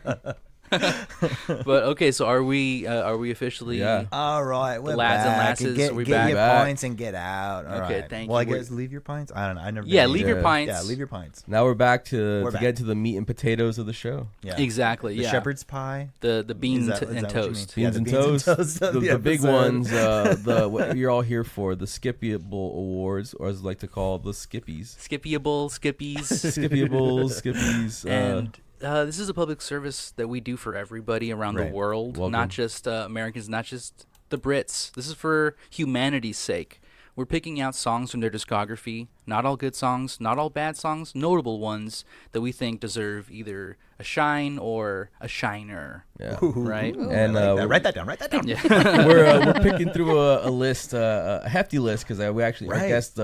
But okay, so are we officially? Yeah. All right, we're Lads and back. lasses, Get, are we get back? your Back. points and get out. All Okay, right. thank well, you. I guess leave your pints. I don't know. I never. Yeah, been leave either. your pints. Yeah, leave your pints. Now we're back to We're back. get to the meat and potatoes of the show. Yeah. Exactly. The Yeah. shepherd's pie. The beans Is that and what you mean? toast. Yeah, Beans the and beans toast. and toast of The big episode. ones. What you're all here for, the Skippable Awards, or as I like to call the Skippies. Skippyable, skippies. Skippables, Skippies. And this is a public service that we do for everybody around Right. the world, Welcome. not just Americans, not just the Brits. This is for humanity's sake. We're picking out songs from their discography, not all good songs, not all bad songs, notable ones that we think deserve either a shine or a shiner, yeah. right? And I like that. we're- Write that down. Write that down. Yeah. we're picking through a list, a hefty list, because we actually our Right. guest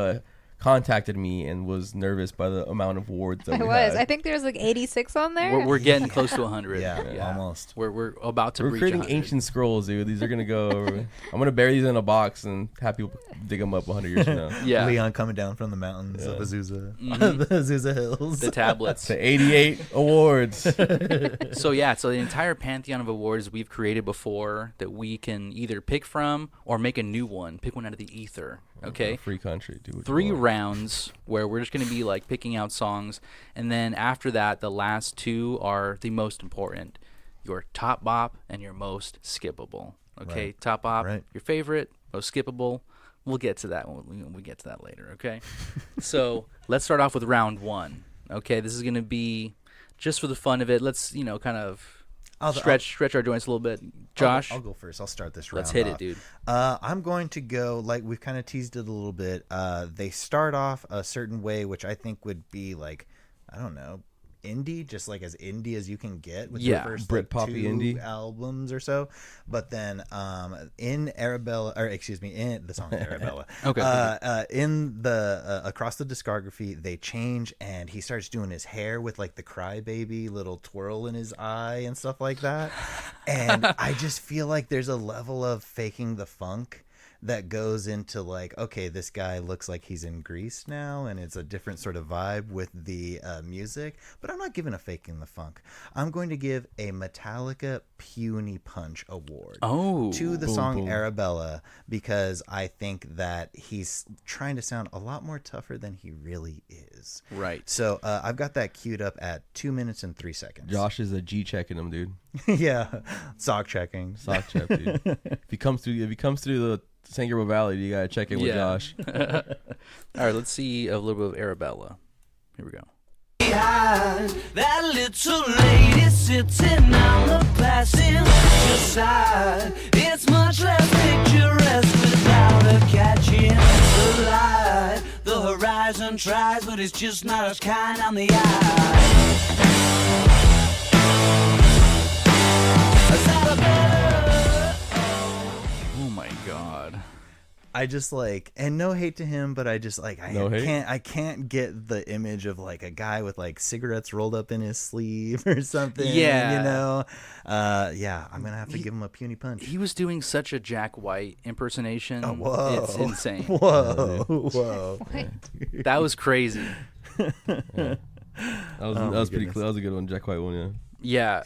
contacted me and was nervous by the amount of awards that I we was. had. I think there was like 86 on there. We're getting close to 100. Yeah, almost. We're about to We're reach creating 100. ancient scrolls, dude. These are gonna go. I'm gonna bury these in a box and have people dig them up 100 years from now. Yeah. Leon coming down from the mountains of Azusa, Mhm. the Azusa Hills. The tablets. The 88 awards. So the entire pantheon of awards we've created before that we can either pick from or make a new one. Pick one out of the ether. Okay. Free country, dude. 3 rounds where we're just going to be like picking out songs, and then after that the last 2 are the most important: your top bop and your most skippable. Okay. Right. Top bop, Right. your favorite, most skippable. We'll get to that when we get to that later. Okay. So let's start off with round 1. Okay, this is going to be just for the fun of it. Let's kind of stretch our joints a little bit. Josh, I'll go first. I'll start this round. let's hit off. it, dude. I'm going to go, like we've kind of teased it a little bit. They start off a certain way, which I think would be like, I don't know, indie, just like as indie as you can get with the first Britpoppy 2 indie albums or so. But then in Arabella, or excuse me, in the song Arabella, Okay. in the across the discography, they change, and he starts doing his hair with like the crybaby little twirl in his eye and stuff like that. And I just feel like there's a level of faking the funk that goes into like, okay, this guy looks like he's in Greece now, and it's a different sort of vibe with the music. But I'm not giving a faking the funk. I'm going to give a Metallica Puny Punch award to the song Arabella, because I think that he's trying to sound a lot more tougher than he really is. Right. So I've got that queued up at 2 minutes and 3 seconds. Josh is a G checking him, dude. Yeah, sock checking. Sock check, dude. If he comes through the San Gabriel Valley, you gotta check in with Josh. All right, lettle see a little bit of Arabella. Here we go. Behind that little lady sitting on the passenger side, it's much less picturesque without her catching the light. The horizon tries, but it's just not as kind on the eye. Oh my God. I just like, and no hate to him, but I just like, I can't get the image of like a guy with like cigarettes rolled up in his sleeve or something. Yeah. You know? Yeah, I'm going to have to give him a puny punch. He was doing such a Jack White impersonation. Oh, whoa. It's insane. Whoa. That was crazy. That was pretty cool. That was a good one, Jack White one, yeah. Yeah.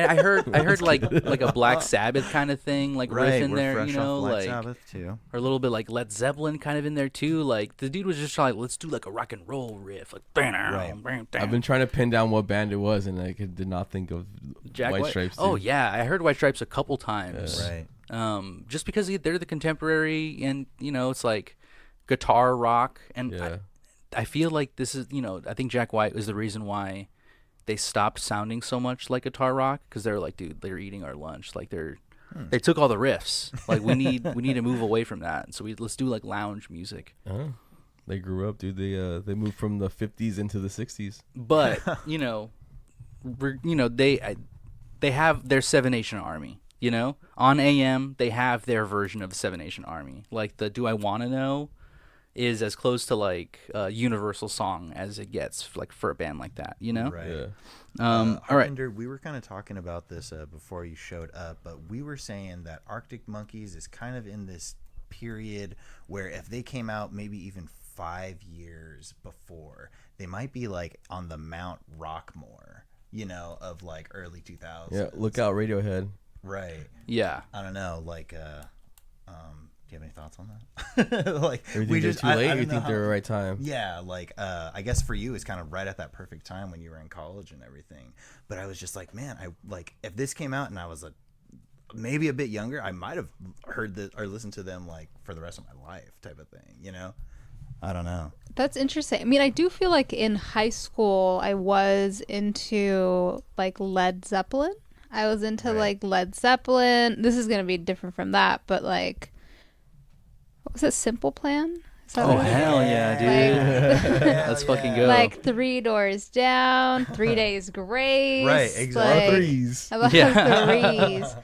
I heard like a Black Sabbath kind of thing, like riff in we're there, fresh you know, off Black like Sabbath too. or a little bit like Led Zeppelin kind of in there too. Like the dude was just like, let's do like a rock and roll riff, like I've been trying to pin down what band it was, and I did not think of Jack White Stripes. Oh dude. yeah, I heard White Stripes a couple times. Right. Just because they're the contemporary, and it's like guitar rock, and Yeah. I feel like this is I think Jack White was the reason why they stopped sounding so much like guitar rock, because they're like, dude, they're eating our lunch, like they took all the riffs, like we need to move away from that, so let's do like lounge music. Oh. They grew up, dude. They moved from the 50s into the 60s. But they have their Seven Nation Army. On AM they have their version of the Seven Nation Army. Like the Do I Wanna Know is as close to like a universal song as it gets, like for a band like that. Right. Yeah. All right. Harpinder, we were kind of talking about this before you showed up, but we were saying that Arctic Monkeys is kind of in this period where if they came out maybe even 5 years before, they might be like on the Mount Rockmore, of like early 2000s. Yeah, look out, Radiohead. Right. Yeah. I don't know, like do you have any thoughts on that? Like, Or you think they're too late, or you think they're the right time? Yeah, like I guess for you it's kind of right at that perfect time when you were in college and everything. But I was just like, man, I like if this came out and I was maybe a bit younger, I might have heard or listened to them like for the rest of my life, type of thing. I don't know. That's interesting. I mean, I do feel like in high school I was into like Led Zeppelin. I was into like Led Zeppelin. This is gonna be different from that, but like, what was it? Simple Plan? Is that Oh what it is? hell yeah, dude! Let's fucking go. Like 3 Doors Down, 3 Days Grace. Right, exactly. Like, Threes. I love Yeah. threes.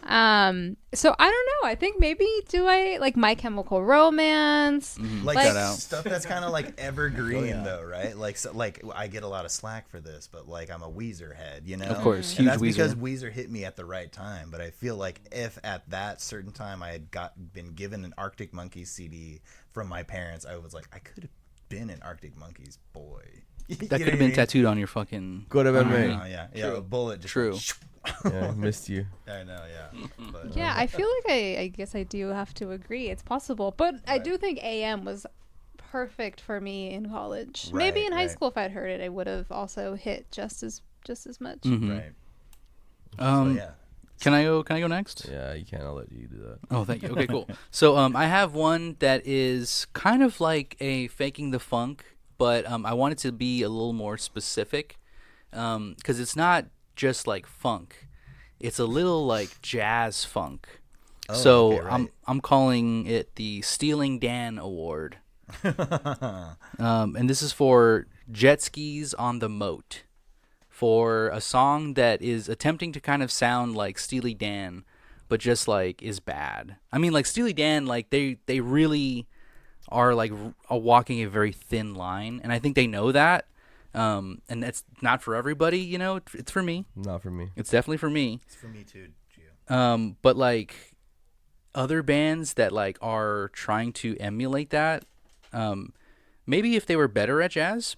So I don't know. I think maybe do I like My Chemical Romance? Like Like- stuff that's kind of like evergreen though, right? Like so, like I get a lot of slack for this, but like I'm a Weezer head, you know. Of course, and huge that's Weezer. because Weezer hit me at the right time. But I feel like if at that certain time I had been given an Arctic Monkeys CD from my parents, I was like, I could have been an Arctic Monkeys boy. That could have been tattooed on your fucking. Could have been me. Oh yeah, yeah. A bullet just True. went, Yeah, missed you. I know, yeah. But, Yeah, I feel like I guess I do have to agree. It's possible, but I do think AM was perfect for me in college. Maybe Right, in high right. school, if I'd heard it, I would have also hit just as much. Mhm. right. Um, So yeah. Can I go next? Yeah, you can't. I'll let you do that. Oh, thank you. Okay, cool. So I have one that is kind of like a faking the funk, but I want it to be a little more specific because it's not just like funk. It's a little like jazz funk. So okay, right. I'm calling it the Stealing Dan Award. And this is for Jet Skis on the Moat, for a song that is attempting to kind of sound like Steely Dan, but just like is bad. I mean, like Steely Dan, like they really are like walking a very thin line, and I think they know that. And that's not for everybody, you know. It's for me. Not for me. It's definitely for me. It's for me too, Gio. But like other bands that like are trying to emulate that, maybe if they were better at jazz,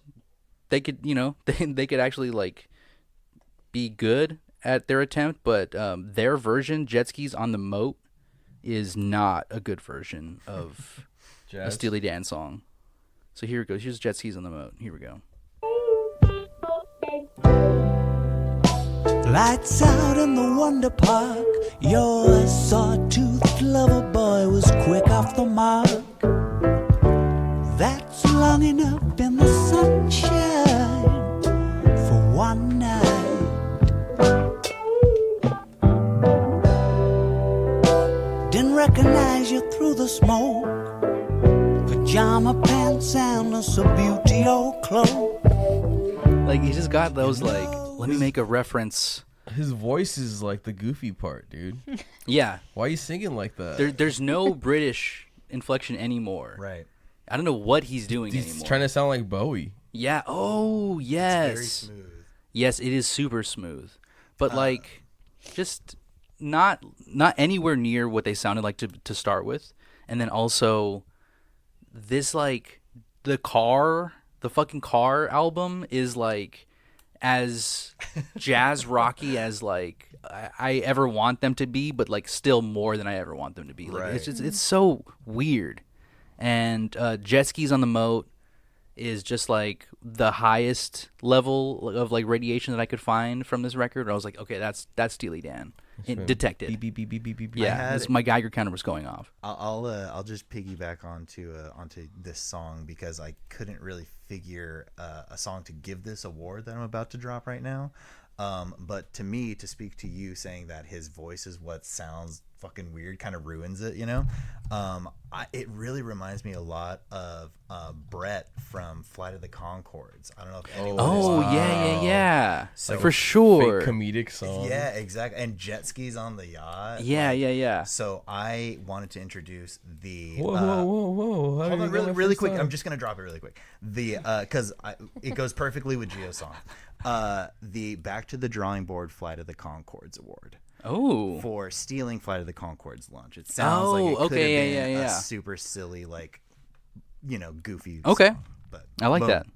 they could, you know, they could actually like be good at their attempt. But their version, Jet Skis on the Moat, is not a good version of a Jazz. Steely Dan song. So here it goes. Here's Jet Skis on the Moat. Here we go. Lights out in the Wonder Park. Your sawtooth lover boy was quick off the mark. That's long enough in the sunshine for one night. Didn't recognize you through the smoke. Pajama pants and a Subbuteo cloak. Like he just got those like, let me make a reference. His voice is like the goofy part, dude. Yeah, Why are you singing like that? there's no British inflection anymore. Right. I don't know what he's doing He's anymore. trying to sound like Bowie. Yeah. Oh, yes. Very smooth. Yes, it is super smooth, but like, just not anywhere near what they sounded like to start with, and then also, this like the fucking Car album is like as jazz rocky as like I ever want them to be, but like still more than I ever want them to be. Like it's Right. just it's so weird. And Jet Skis on the Moat is just like the highest level of like radiation that I could find from this record. I was like, okay, that's Steely Dan. It detected. Beep, beep, beep, beep, beep, beep. Yeah, had- my Geiger counter was going off. I'll just piggyback onto this song because I couldn't really figure a song to give this award that I'm about to drop right now. But to me, to speak to you saying that his voice is what sounds fucking weird, kind of ruins it, you know. It really reminds me a lot of Brett from Flight of the Conchords. I don't know if anyone Oh is, yeah, So for sure. Fake comedic song. yeah, exactly. And Jet Skis on the Yacht. Yeah. So I wanted to introduce the Whoa, whoa, whoa, whoa. How hold did on, you get my really first quick. song? I'm just gonna drop it really quick. The because it goes perfectly with Gio's song. The Back to the Drawing Board Flight of the Conchords Award Oh, for stealing Flight of the Conchords lunch. It sounds like it could okay, have been yeah. a super silly, like goofy. Okay. song, but I like boom. that.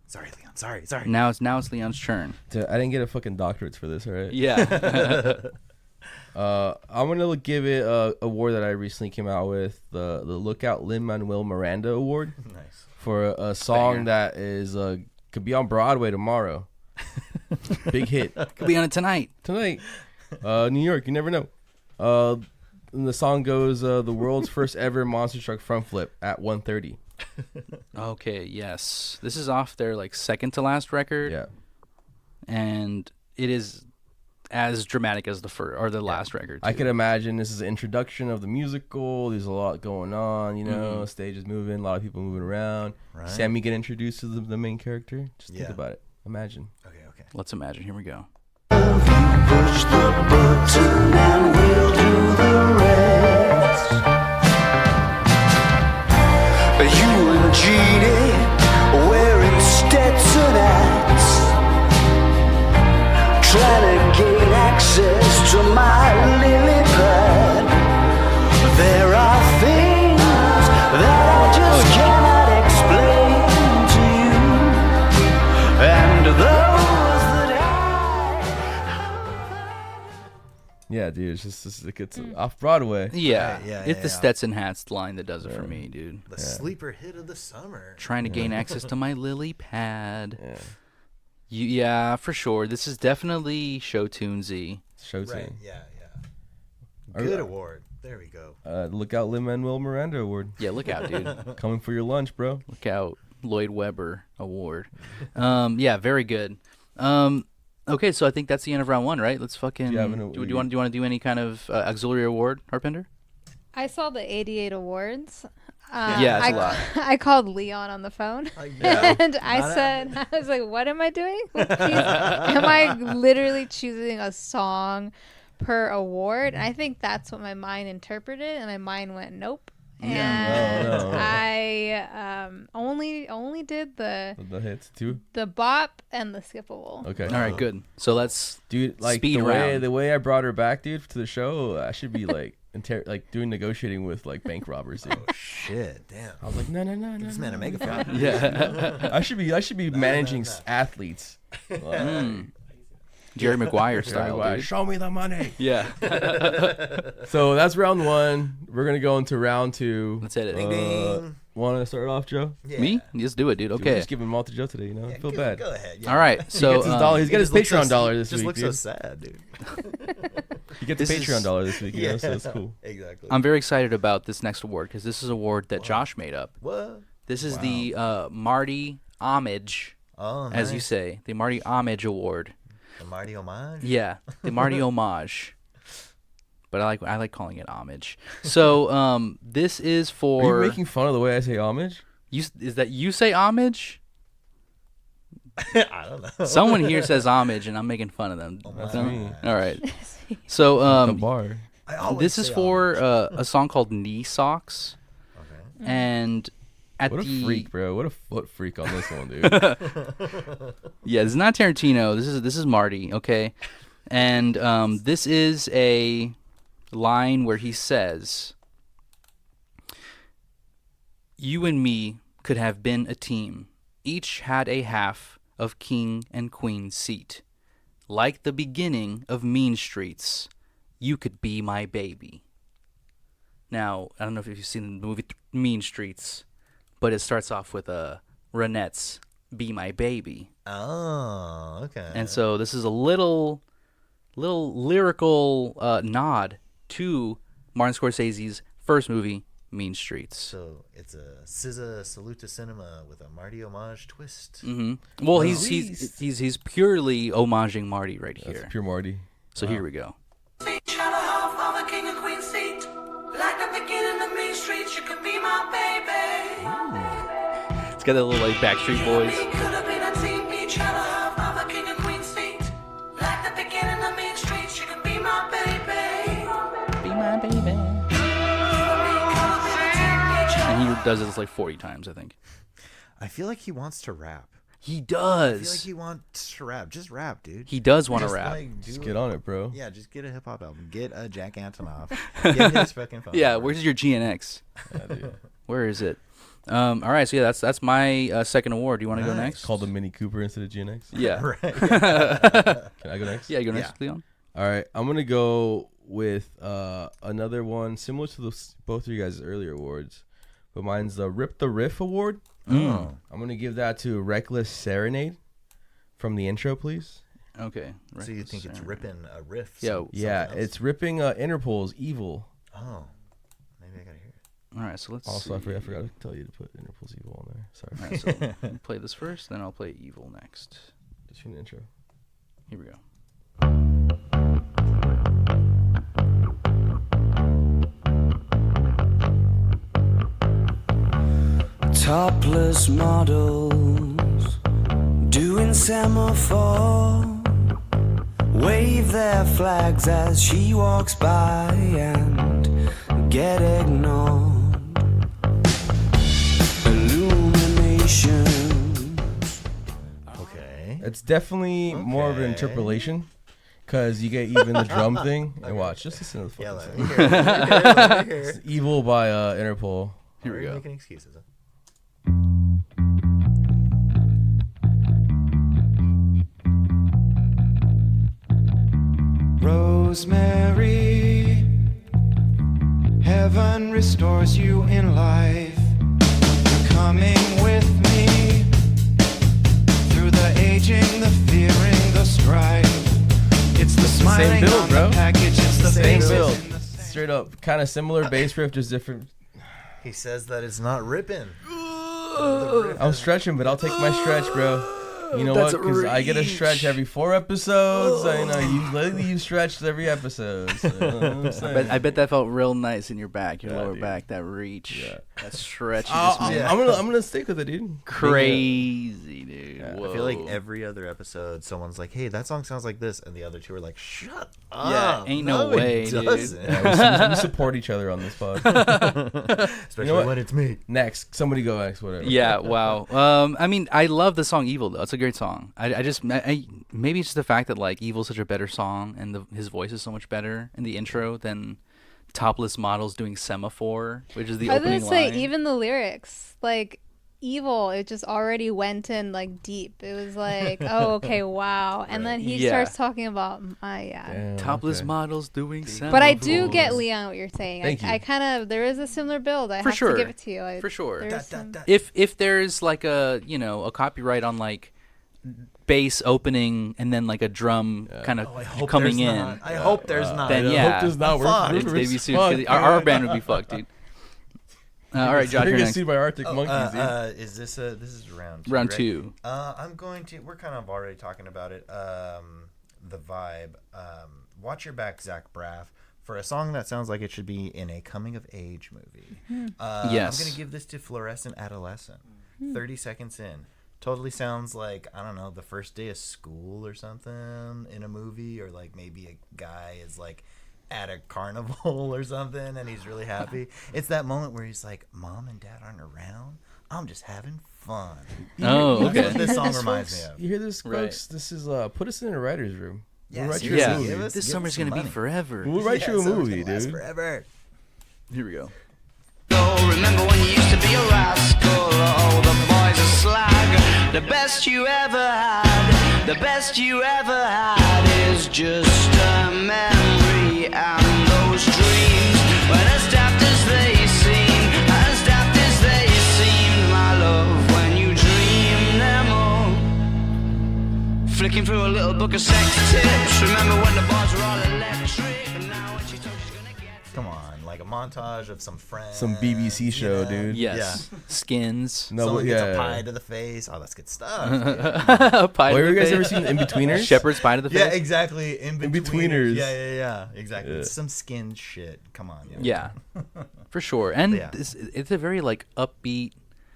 Sorry, Leon. Sorry. Now it's Leon's turn. Dude, I didn't get a fucking doctorate for this, all right? Yeah. I'm gonna give it a award that I recently came out with, the Lookout Lin-Manuel Miranda Award Nice. for a song Banger. that is could be on Broadway tomorrow. Big hit Could be on it tonight. tonight. New York, you never know. And the song goes, the world's first ever monster truck front flip at 1:30. Okay, yes. This is off their like second to last record. Yeah. And it is as dramatic as the first or the last record. I too. could imagine this is an introduction of the musical. There's a lot going on, you know. Stage is moving, a lot of people moving around. Right. Sammy get introduced to the main character. Just think Yeah. about it. Imagine. Okay. Let's imagine. Here we go. Push the button and we'll do genie wearing Stetson hats, trying to gain access to my lily pad. There are things that I just cannot explain to you, and those that Yeah, dude, it's just like it's off Broadway. Yeah, yeah, it's the yeah. Stetson hats line that does it for me, dude. The sleeper hit of the summer. Trying to gain access to my lily pad. Yeah, Yeah, for sure. This is definitely show tunesy. Showtime. Right. Yeah. Are- Good award. There we go. Look out, Lin-Manuel Miranda Award Yeah, look out, dude. coming for your lunch, bro. Look out, Lloyd Webber Award. Yeah, very good. Okay, so I think that's the end of round one, right? Let's fucking. Do you have an- do you want to do any kind of auxiliary award, Harpinder? I saw the 88 awards. Yeah, it's a lot. I called Leon on the phone, Yeah. and I was like, "What am I doing? Am I literally choosing a song per award?" And I think that's what my mind interpreted, and my mind went, "Nope." And No. I only did the hits too. bop and the skippable. Okay. All right, good. So let's. Dude, like Speed the round. way I brought her back, dude, to the show, I should be like like doing negotiating with like bank robbers, dude. Shit. Damn. I was like, no. This man a megaphone. Yeah. I should be managing athletes. Jerry Maguire style, dude. Show me the money. Yeah. So that's round one. We're gonna go into round two. Let's hit it. Ding ding. Want to start off, Joe? Yeah. Me? Just do it, dude. Dude, we're Okay. just giving them all to Joe today. You know, I feel go, bad. Go ahead. Yeah. All right. He So gets his dollar. He's got his Just looks Patreon so- dollar this just week, looks dude. so sad, dude. He gets a This Patreon is- dollar this week, you know, so it's cool. Exactly. I'm very excited about this next award because this is an award that Josh made up. What? This is the Marty Homage, Oh, as you nice. say, the Marty Homage Award. The Marty homage. Yeah, the Marty Homage. But I like calling it homage. So this is Are for you making fun of the way I say homage? is that you say homage? I don't know. Someone here says homage, and I'm making fun of them. That's So- me. All right. So The bar. I always this is say for homage. a song called Knee Socks, Okay. and at What a the freak, bro. What a foot freak on this one, dude. yeah, this is not Tarantino. This is Marty. Okay, and this is a line where he says, "You and me could have been a team. Each had a half of king and queen seat. Like the beginning of Mean Streets, you could be my baby." Now, I don't know if you've seen the movie Mean Streets, but it starts off with Renette's "Be My Baby." Oh, okay. And so this is a little lyrical nod to Martin Scorsese's first movie, Mean Streets. So it's a SZA salute to cinema with a Marty homage twist. Hmm Well, At he's purely homaging Marty right That's here. pure Marty. So here we go. Each had a half of a king and queen seat. Like the beginning of Main Street, you could be my baby. It's got that little like Backstreet Boys. We could have been a team. Each had a half of a king and queen seat. Like the beginning of Main Street, you could be my baby. Be my baby. And he does this like 40 times, I think. I feel like he wants to rap. He I feel like does. he wants to rap. Just rap, dude. He does want to Just, rap. like, Just do get on it, bro. Yeah, just get a hip hop album. Get a Jack Antonoff. Get his fucking phone. Yeah, number. where's your GNX? Yeah, dude. Where is it? All right, so yeah, that's my second award. Do you want to go Nice. next? Called the Mini Cooper instead of GNX. Yeah. Right. Can I go next? Yeah, you go Yeah. next, Leon. All right, I'm gonna go with another one similar to both of you guys' earlier awards, but mine's the Rip the Riff Award. Oh. I'm gonna give that to Reckless Serenade from the intro, please. Okay. So you think it's ripping a riff? Yeah, some- Yeah, something else? it's ripping Interpol's Evil. Oh, maybe I gotta hear it. All right, so let's Also, see. I forgot to tell you to put Interpol's Evil on there. Sorry. All right, so we'll play this first, then I'll play Evil next. Just an intro. Here we go. Topless models doing semaphore, wave their flags as she walks by and get ignored. Illuminati It's definitely more of an interpolation. Because you get even the drum thing. And watch, just listen to the fucking let song. me hear it. Let me hear it. It's Evil by Interpol. Here we go. Making excuses. Rosemary, heaven restores you in life. You're coming with me through the aging, the fearing, the strife. It's the smiling build, on bro. the package. It's the Same faces build. in the Straight up. Kind of similar bass riff, just different. He says that it's not ripping. I'm stretching, but I'll take my stretch, bro. You know That's what? Because I get a reach. stretch every 4 episodes. I know lately you've stretched every episode. So, you know what I'm saying? I bet that felt real nice in your back, your Yeah, lower dude. back, that reach, Yeah. that stretch. You I'll- just made. I'm gonna stick with it, dude. Crazy, dude. Yeah, I Whoa. I feel like every other episode, some's like, "Hey, that song sounds like this," and the other two are like, "Shut up!" ain't no way, it dude. doesn't. Yeah, we support each other on this pod. Especially what? when it's me. Next, somebody go next, whatever. Yeah, wow. I mean, I love the song "Evil" though. It's a great song. Maybe it's just the fact that like "Evil's" such a better song, and his voice is so much better in the intro than Topless Models doing "Semaphore," which is the I was opening gonna say line. even the lyrics, like evil, it just already went in like deep. It was like, oh, okay, wow. And then he Yeah. starts talking about, Damn, Topless okay. models doing "Semaphore." But I do get Leon what you're saying. Thank you. I kind of there is a similar build. I For have sure. to give it to you. For sure. there's some- If there's like a a copyright on like bass opening and then like a drum kind of coming in, I hope there's not. then I yeah, hope there's not. Fuck. it's We're Baby Suit. fucked, 'Cause our dude. band would be fucked, dude. All right, Josh, We're you're gonna next. sued by Arctic Monkeys, dude. Is this is round 2? Round right? 2. I'm going to. We're kind of already talking about it. The vibe. Watch your back, Zach Braff, for a song that sounds like it should be in a coming of age movie. Yes. I'm gonna give this to Fluorescent Adolescent. 30 seconds in. Totally sounds like, I don't know, the first day of school or something in a movie, or like maybe a guy is like at a carnival or something and he's really happy. It's that moment where he's like, Mom and Dad aren't around. I'm just having fun. Oh, That's okay. what this song reminds me of. You hear this, Right. folks? This is put us in a writer's room. Yeah, We'll write you seriously, a movie. give us- This give summer's us some gonna be money. forever. We'll write you a summer's movie, gonna last dude. Forever. Here we go. Oh, remember when you used to be a rascal? Oh, the boys are slag. The best you ever had, the best you ever had is just a memory. And those dreams, when as daft as they seem, as daft as they seemed, my love, when you dream them all. Flicking through a little book of sex tips. Remember when the bars were all electric? And now when she told she's gonna get. Come on, like a montage of some friends. Some BBC show, dude. Yes. Skins. No, Someone but gets yeah. a pie to the face. Oh, that's good stuff. Pie Well, to have you the guys ever face. seen In-Betweeners? Shepherd's pie to the face? Yeah, exactly. In-betweeners. Yeah, exactly. Yeah. It's some skin shit. Come on. Yeah, for sure. And Yeah. it's a very like upbeat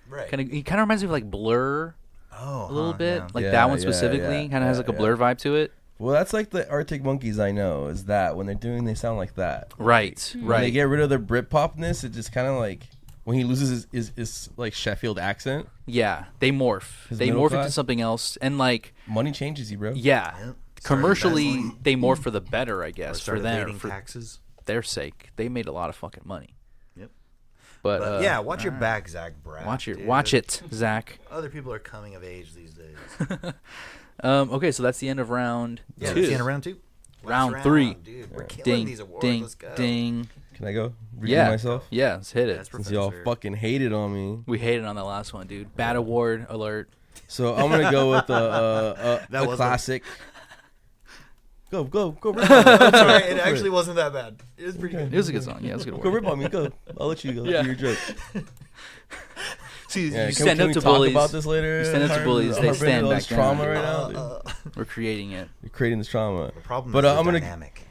Right. kind of. He kind of reminds me of like Blur Oh, a little bit. yeah. Like Yeah, that one yeah, specifically yeah, kind of has yeah, like a yeah. Blur vibe to it. Well, that's like the Arctic Monkeys I know. Is that when they're doing, they sound like that. Right. When Right. they get rid of their Britpopness, it just kind of like when he loses his like Sheffield accent. Yeah, they morph. His They middle morph class? into something else, and like Money changes you, bro. yeah, Yep. commercially Started embezzling. they morph for the better, I guess, for Started them, evading for taxes. their sake. They made a lot of fucking money. Yep. But, But yeah, watch your back, Zach Braff. watch it, dude. watch it, Zach. Other people are coming of age these days. Okay, so that's the end of round Yeah, two. that's the end of round 2. Round Last 3. Dude, we're killing Ding, these awards. ding, Let's go. ding. Can I go? Redeem Yeah, myself? yeah, let's hit it. That's Since y'all Professor. fucking hated on me. We hated on that last one, dude. Bad award alert. So I'm going to go with a That was classic. Go. Sorry, it actually wasn't that bad. It was pretty It good. was a good song. Yeah, it was a good Go award. rip on me. Go. I'll let you go. Yeah. Do your joke. See, Yeah, you can stand we up to talk bullies. about this later? You stand up to Harp? bullies, they Harpinder, stand all back this down. trauma right now, dude. We're creating it. You're creating this trauma. The problem But, is I'm the gonna- dynamic.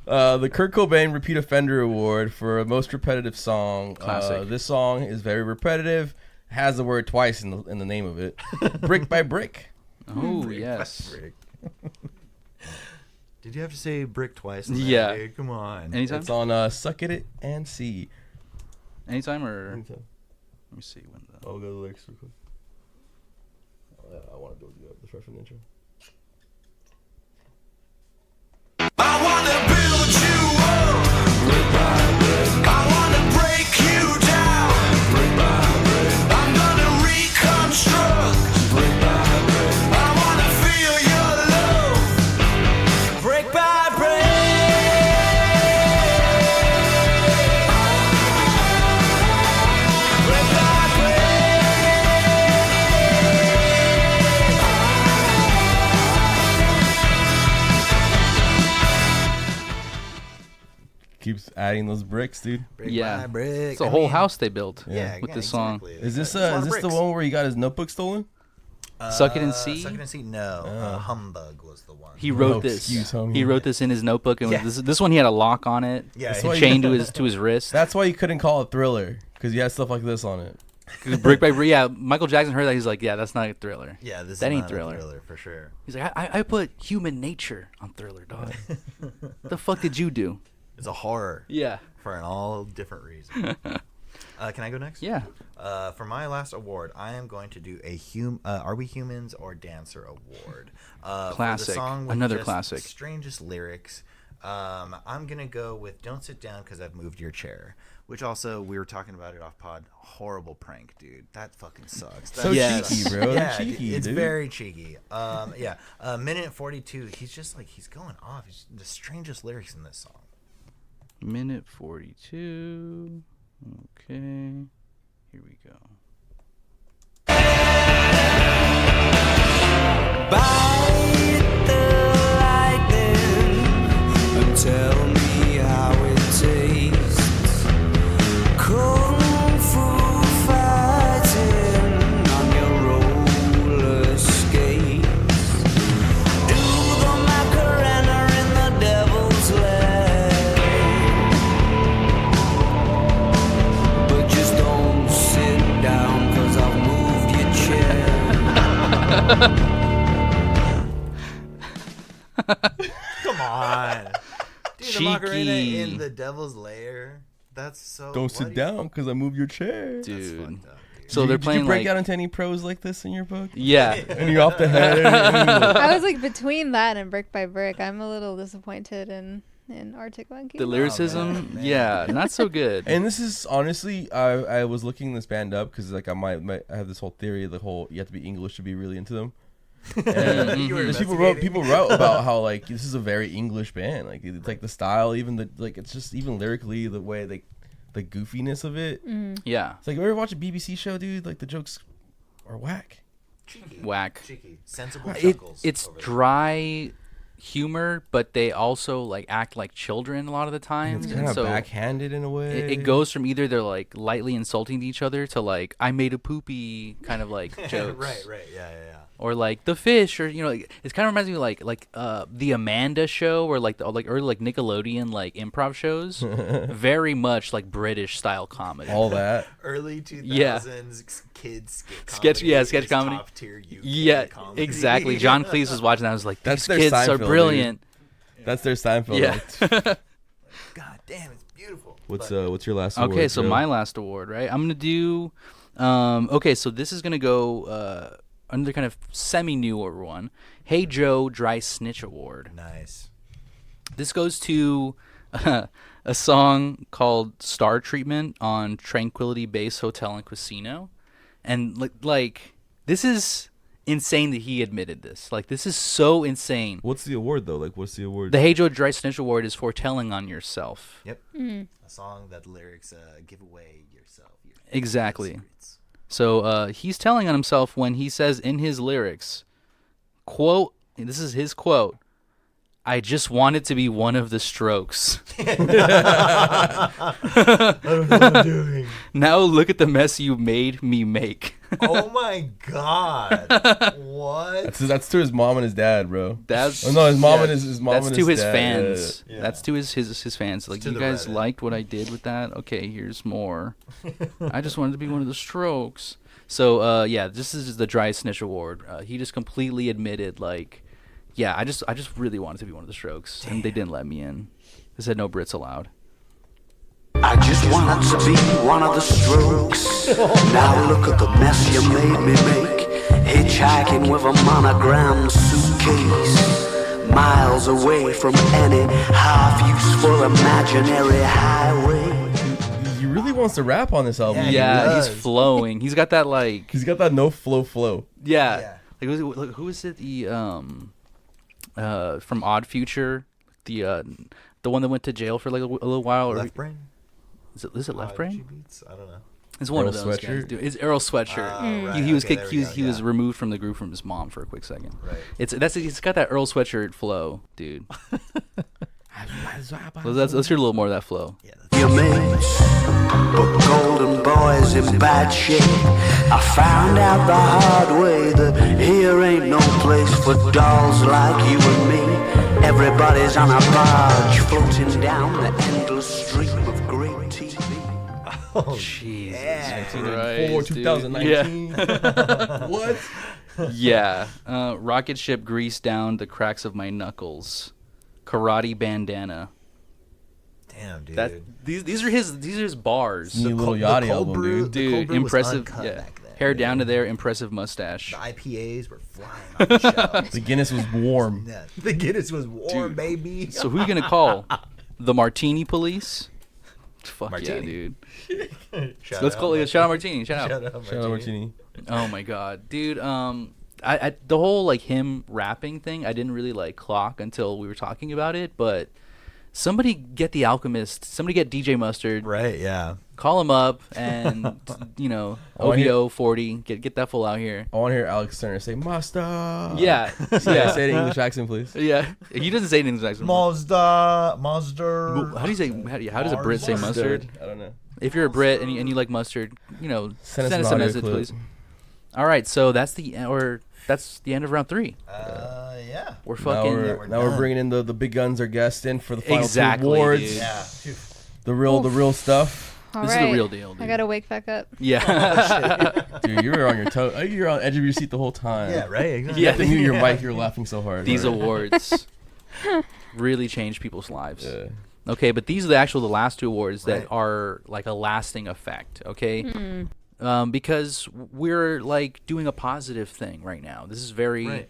The Kurt Cobain Repeat Offender Award for most repetitive song. Classic. This song is very repetitive. Has the word twice in the name of it. Brick by brick. Oh, yes. Brick. Did you have to say brick twice? in that, Yeah. dude? Come on. Anytime? It's on Suck It and See. Anytime or let me see when the I'll go to the lyrics real quick. I want to build you up. Let's start from the intro. I wanna build you up, brick by brick. I wanna break you down, brick by brick. I'm gonna reconstruct, brick by brick. I wanna feel your love, brick by brick. Brick by brick. Keeps adding those bricks, dude. Brick Yeah. by brick. It's a I whole mean, house they built Yeah, with yeah, this song. exactly. Is this It's a lot of the bricks. one where he got his notebook stolen? Suck It and See? Suck It and See? No. Humbug was the one. He wrote No this. excuse, homie. He wrote this in his notebook, and Yeah. this one he had a lock on it. Yeah, That's he- why chained to his wrist. That's why you couldn't call it Thriller, because you had stuff like this on it. 'Cause brick by brick. Yeah, Michael Jackson heard that. He's like, yeah, that's not a Thriller. Yeah, this That is ain't not Thriller. a Thriller for sure. He's like, I put human nature on Thriller, dog. The fuck did you do? It's a horror Yeah. for an all different reason. Can I go next? Yeah. For my last award, I am going to do a Are We Humans or Dancer award. For the Classic. song with Another just classic. the strangest lyrics. I'm gonna go with "Don't Sit Down Because I've Moved Your Chair," which also we were talking about it off pod. Horrible prank, dude. That fucking sucks. So That Yes. cheeky, bro. Yeah, Cheeky, it's dude. very cheeky. Yeah. Minute 42. He's just like he's going off. He's the strangest lyrics in this song. Minute 42. Okay. Here we go. Bite the lightning and tell me how it tastes. Kung fu fighting on your roller skates. Do the Macarena in the devil's leg, but just don't sit down 'cause I've moved your chair. Come on. Dude, the Macarena Cheeky. in the devil's lair. That's so. Don't what sit do you- down, because I move your chair. That's Dude. fucked up, dude. So they're Did playing you break like out into any pros like this in your book? yeah. Any off the head? I was like between that and Brick by Brick. I'm a little disappointed in Arctic Monkey. The lyricism, man. yeah, not so good. And this is honestly, I was looking this band up because like I have this whole theory, the whole you have to be English to be really into them. And You were there's investigating. people wrote about how like this is a very English band, like it's like the style, even the like it's just even lyrically the way like the goofiness of it. Yeah, It's like you ever watch a BBC show, dude? Like the jokes are whack. Cheeky. whack. Cheeky. Sensible It, chuckles. it's over there. dry humor, but they also like act like children a lot of the time. It's kind of so backhanded in a way. it goes from either they're like lightly insulting to each other to like I made a poopy kind of like jokes. Right. Yeah. Or like the fish, or you know, like, it kind of reminds me of like the Amanda Show, or like early like Nickelodeon like improv shows, very much like British style comedy. all that. Early 2000s Yeah. kids Sketch- yeah, sketch is comedy. Top tier UK Yeah, comedy. exactly. John Cleese was watching that. I was like, That's these their kids are Seinfeld, brilliant. That's their Seinfeld. Yeah. God damn, it's beautiful. What's But- what's your last award? Okay, so Joe? my last award, right? I'm gonna do. Okay, so this is gonna go another kind of semi-newer one. Hey Joe, Dry Snitch Award. Nice. This goes to a song called Star Treatment on Tranquility Base Hotel and Casino. And like this is insane that he admitted this. Like this is so insane. What's the award though? Like, what's the award? The Hey Joe Dry Snitch Award is for telling on yourself. Yep. A song that lyrics give away yourself. Your Exactly. secrets. So he's telling on himself when he says in his lyrics, quote, and this is his quote, I just wanted to be one of the Strokes. Now look at the mess you made me make. Oh my god. What? That's to his mom and his dad, bro. That's Oh no, his mom yeah, and his mom that's and to his his dad. fans. Yeah. That's to his fans. Like, To you the guys Reddit. liked what I did with that? Okay, here's more. I just wanted to be one of the Strokes. So yeah, this is the Dry Snitch Award. He just completely admitted, like, yeah, I just really wanted to be one of the Strokes, and they didn't let me in. They said no Brits allowed. I just wanted to be one of the Strokes. Now look at the mess you made me make. hitchhiking with a monogrammed suitcase, miles away from any half-useful imaginary highway. He really wants to rap on this album. Yeah, he's does. flowing. He's got that like. He's got that no flow. Yeah. Yeah. Like who is it? The from Odd Future, the one that went to jail for like a little while. Or Left Brain? is it Left Brain? Beats? I don't know. It's one of Earl those guys. Sweatshirt? Dude. It's Earl Sweatshirt. Right, He was okay, kicked, there we go, he was yeah. removed from the group from his mom for a quick second. Right. It's got that Earl Sweatshirt flow, dude. Let's hear a little more of that flow. Your mates, but golden boys in bad shape. I found out the hard way that here ain't no place for dolls like you and me. Everybody's on a barge floating down the endless stream of great TV. Jesus For Christ, 2019. Yeah. What? Yeah. Rocket ship greased down the cracks of my knuckles. Karate bandana. Damn, dude. These are his bars. New Little Yachty album, dude. Dude, impressive. Yeah. Hair down to there, impressive mustache. The IPAs were flying off the shelves. The Guinness was warm. Yeah, the Guinness was warm, Dude. baby. So who you gonna call? The Martini Police? Fuck Martini. yeah, dude. Let's call it. Shout out Martini. Shout out. Shout out Martini. Oh my god, dude. I the whole like him rapping thing, I didn't really like clock until we were talking about it. But somebody get the Alchemist. Somebody get DJ Mustard. Right, yeah. Call him up and you know Oh, here- OVO 40. Get that fool out here. I want to hear Alex Turner say "Master." Yeah, Yeah, yeah, say it in English accent, please. yeah. He doesn't say anything exactly. Mazda. How do you say? How does a Brit say mustard? I don't know. If you're a Brit and you like mustard, you know, Send us send an us a audio message, clip. please. All right, so that's the end of round 3. Yeah. We're Now fucking we're done. bringing in the big guns, our guests in for the final Exactly, two awards. dude. Yeah. The real stuff. All This is right. the real deal, dude. I gotta wake back up. Yeah. Dude, you were on your toe. You were on the edge of your seat the whole time. Yeah, right. Exactly. You have to mute your mic. You're laughing so hard. These Right. awards really change people's lives. Yeah. Okay, but these are the last 2 awards that Right. are like a lasting effect. Okay, because we're like doing a positive thing right now. This is very, Right.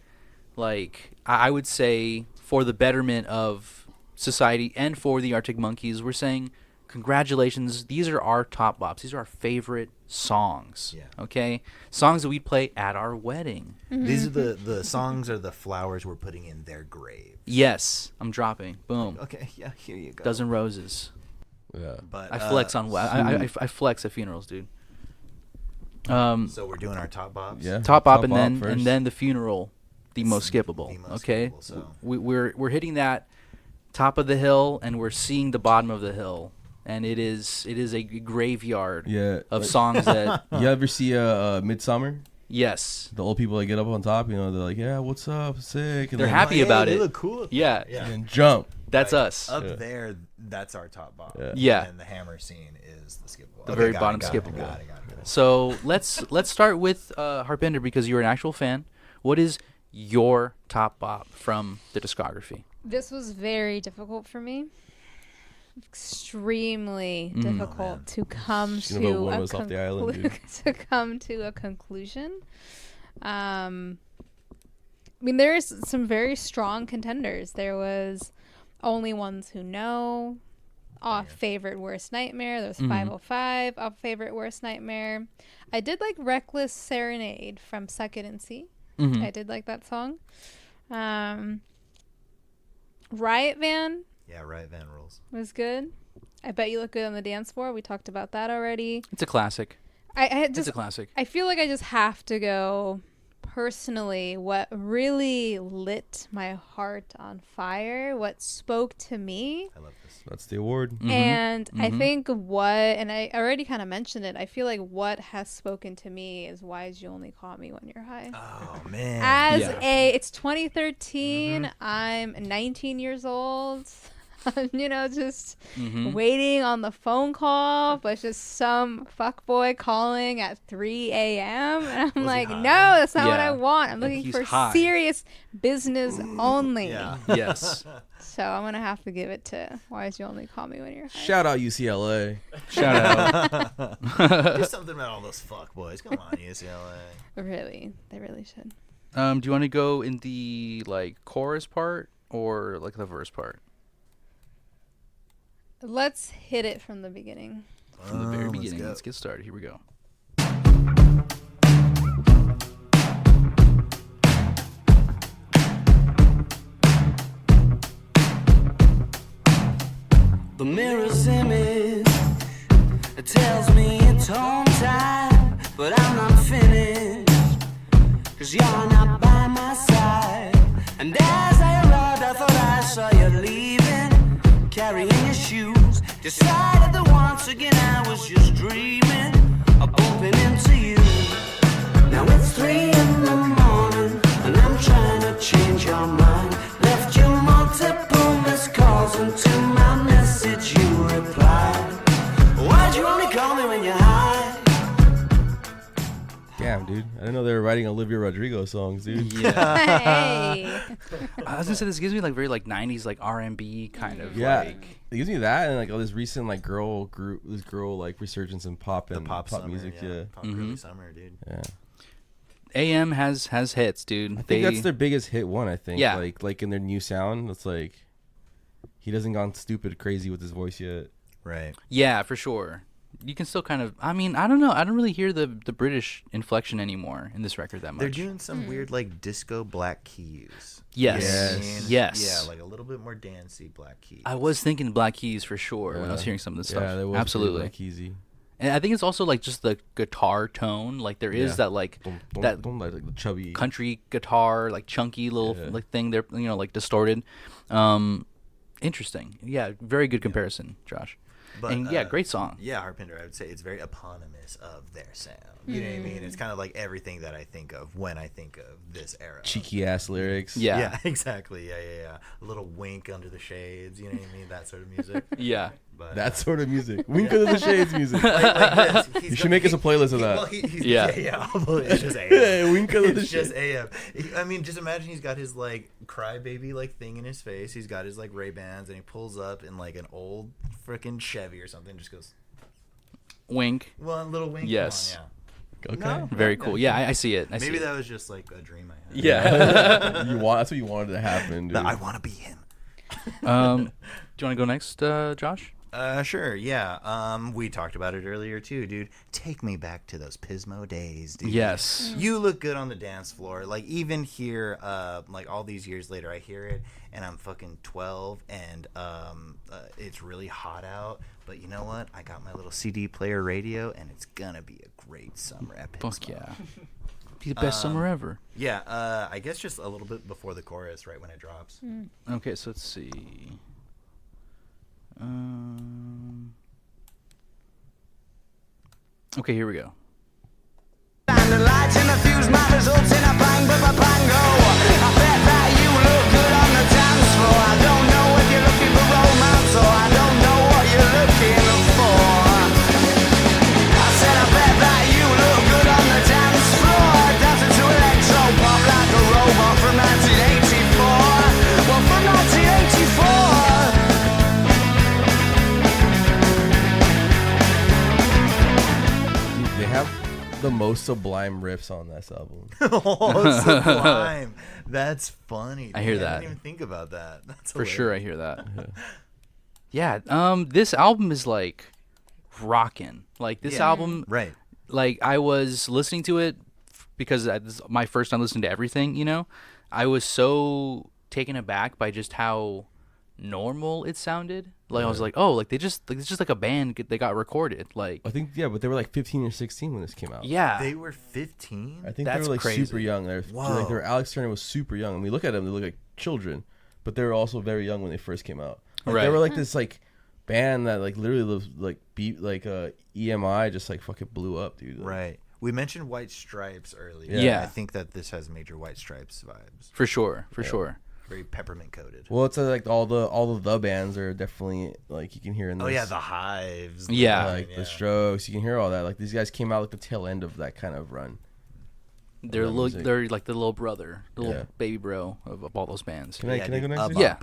like I would say, for the betterment of society and for the Arctic Monkeys. We're saying congratulations. These are our top bops. These are our favorite songs. Yeah. Okay, songs that we play at our wedding. These are the songs or the flowers we're putting in their grave. Yes, I'm dropping. Boom. Okay, yeah, here you go. Dozen roses. Yeah. But I flex on I flex at funerals, dude. So we're doing our top bobs. Yeah. Top bop bop and first. then the funeral, the most skippable. the most Okay, skippable, so. we're hitting that top of the hill and we're seeing the bottom of the hill, and it is a graveyard Yeah. of like- songs that You ever see Midsummer? yes, The old people that get up on top, you know, they're like, "Yeah, what's up? Sick." And they're then- happy about They it. look cool. Yeah, Yeah. And jump. that's Right. us. Up Yeah. there, that's our top bob. Yeah. Yeah. And the hammer scene is the skippable. The very bottom got it, skippable. got it. So let's start with Harpinder, because you're an actual fan. What is your top bop from the discography? This was very difficult for me. Extremely difficult to come She's gonna vote to one of a us off the island, dude. to come to a conclusion. I mean, there's some very strong contenders. There was Only Ones Who Know, off favorite worst nightmare. There's 505 off favorite worst nightmare. I did like Reckless Serenade from Second and C. I did like that song. Riot Van Yeah, right. Van rules. was good. I Bet You Look Good on the Dance Floor. We talked about that already. It's a classic. I It's just a classic. I feel like I just have to go personally. What really lit my heart on fire, what spoke to me, I love this. That's the award. and I think and I already kind of mentioned it, I feel like what has spoken to me is Why'd You Only Call Me When You're High. Oh man. As Yeah. it's 2013, I'm 19 years old. you know, just Mm-hmm. waiting on the phone call, but just some fuckboy calling at 3 a.m. And I'm like, he high? no, that's not what I Yeah. want. I'm Like, looking he's for high. serious business only. Yeah. Yes. So I'm going to have to give it to Why Is You Only Call Me When You're High. Shout out UCLA. Shout out. Do something about all those fuck boys. Come on, UCLA. Really, they really should. Do you want to go in the like chorus part or like the verse part? Let's hit it from the beginning. From the very let's beginning. go. Let's get started. Here we go. The mirror's image, it tells me it's home time, but I'm not finished, 'cause you're not by my side. And as I arrived, I thought I saw you leaving, carrying your shoes. Decided that once again I was just dreaming of bumping into you. Now it's 3 in the morning, and I'm trying to change your mind. Left you multiple missed calls, and to my message you replied, why'd you only call me when you're high? Damn, dude. I didn't know they were writing Olivia Rodrigo songs, dude. Yeah. Hey. I was gonna say this gives me like very like 90s like R&B kind of Yeah, like. it gives me that and like all this recent like girl group, this girl like resurgence in pop The and pop, summer, music. Yeah, Pop early summer, dude. yeah. AM has hits, dude. I think that's their biggest hit one. I think. Yeah. Like in their new sound, it's like he doesn't gone stupid crazy with his voice yet. Right. Yeah, for sure. You can still kind of. I mean, I don't know. I don't really hear the British inflection anymore in this record that much. They're doing some weird like disco black keys. Yes. Yes. Yes. Yeah, like a little bit more dancey black keys. I was thinking Black Keys for sure when I was Yeah. hearing some of this Yeah, stuff. that was Absolutely. like easy. And I think it's also like just the guitar tone. Like there is Yeah. that like that Like the chubby. country guitar, like chunky little Yeah. like thing. They're like distorted. Interesting. Yeah, very good comparison, Josh. But, And yeah, great song. Yeah, Harpinder, I would say it's very eponymous of their sound. You know what I mean? It's kind of like everything that I think of when I think of this era. Cheeky ass lyrics. Yeah. Yeah, exactly. Yeah. A little wink under the shades. You know what I mean? That sort of music. Yeah. But That sort of music. Wink of the Shades music. like this. You should make us a playlist of that. Well, he's, Yeah. yeah. It's just AM. Yeah, Wink of the It's just Shades. AM. I mean, just imagine he's got his like crybaby like thing in his face. He's got his like Ray-Bans, and he pulls up in like an old freaking Chevy or something. Just goes, Wink. well, a little wink. Yes. Come on, Okay. No. Very cool. Yeah, I see it. I see Maybe it. that was just like a dream I had. Yeah. That's what you wanted to happen, dude. That I want to be him. Do you want to go next, Josh? Sure, yeah. We talked about it earlier too, dude. Take me back to those Pismo days, dude. Yes. You look good on the dance floor. Like even here, like all these years later, I hear it, and I'm fucking 12, and it's really hot out. But you know what? I got my little CD player radio, and it's gonna be a great summer at Pismo. Fuck yeah. Be the best summer ever. Yeah. I guess just a little bit before the chorus, right when it drops. Okay, so let's see. Okay, here we go. And the lights in the fuse, my results in a bang, bango. I bet that you look good on the dance floor. I don't know if you're looking for romance, or I don't know what you're looking for. I said I bet that you look good on the dance floor, dancing to electro pop like a robot from 1984. Well, from 1984. Dude, they have the most sublime riffs on this album. Oh, Sublime. That's funny. I hear dude. I that. didn't even think about that. That's For sure, I hilarious. hear that. Yeah. This album is like rocking. Like this Yeah. album, Right. like I was listening to it because this is my first time listening to everything. You know, I was so taken aback by just how normal it sounded. Like I was like, oh, like it's just like a band they got recorded. Like I think, yeah, but they were like 15 or 16 when this came out. yeah, They were 15? I think That's they were like crazy. super young. They're Whoa. like Alex Turner was super young. And we look at them, they look like children, but they were also very young when they first came out. Like, Right. They were like this like band that like literally was, like beat like EMI just like fucking blew up, dude. Like, Right. We mentioned White Stripes earlier. Yeah. I think that this has major White Stripes vibes. for sure. Very peppermint coated. Well, it's like all the bands are definitely like you can hear in this. Oh yeah, the Hives. Yeah. Like the Strokes, you can hear all that. Like these guys came out like the tail end of that kind of run. They're that music. they're like the little brother, the Yeah. little baby bro of all those bands. Can I go dude, next? Yeah.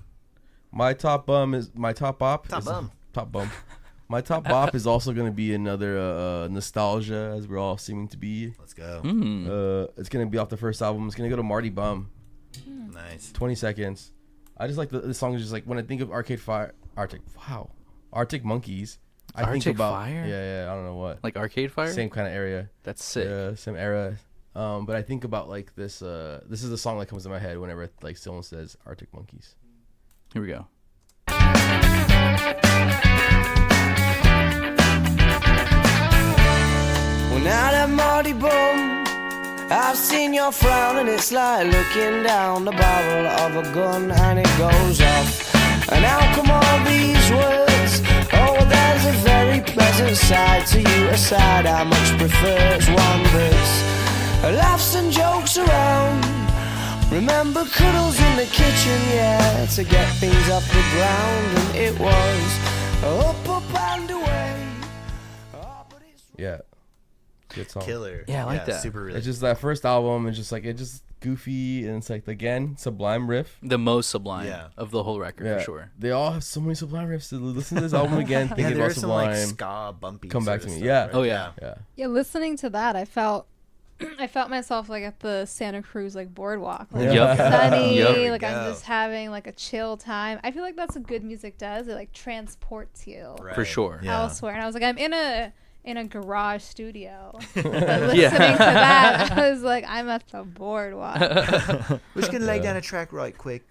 My top bum is my top bop. Top is, bum. Top bum. My top bop is also going to be another nostalgia, as we're all seeming to be. Let's go. It's going to be off the first album. It's going to go to Marty Bum. Nice. 20 seconds. I just like the song is just like when I think of Arctic Monkeys. I think Arctic about Fire? Yeah. I don't know what. Like Arcade Fire? Same kind of area. That's sick. Yeah, same era. But I think about like this. This is the song that comes to my head whenever like someone says Arctic Monkeys. Here we go. Well, now that Marty Bum, I've seen your frown, and it's like looking down the barrel of a gun and it goes off. And how come all these words? Oh, there's a very pleasant side to you, a side I much prefer. It's one that's laughs and jokes around. Remember cuddles in the kitchen, yeah, to get things off the ground. And it was up and away. Oh, but it's Yeah. Good song. Killer. Yeah, I like that. Super really. It's just that first album is just like it's just goofy and it's like again sublime riff. The most sublime Yeah. of the whole record, Yeah, for sure. They all have so many sublime riffs. To listen to this album again, Yeah, thinking about there's some like sublime. ska bumpy. Come back sort to of me. stuff, Yeah. right? Oh, yeah. Yeah. Yeah, listening to that, I felt myself like at the Santa Cruz like boardwalk, like Yep. sunny, Yep. like I'm Go. just having like a chill time. I feel like that's what good music does. It like transports you Right. For sure. Yeah. elsewhere. And I was like, I'm in a garage studio, but listening to that, I was like, I'm at the boardwalk. We're just gonna lay down a track right quick.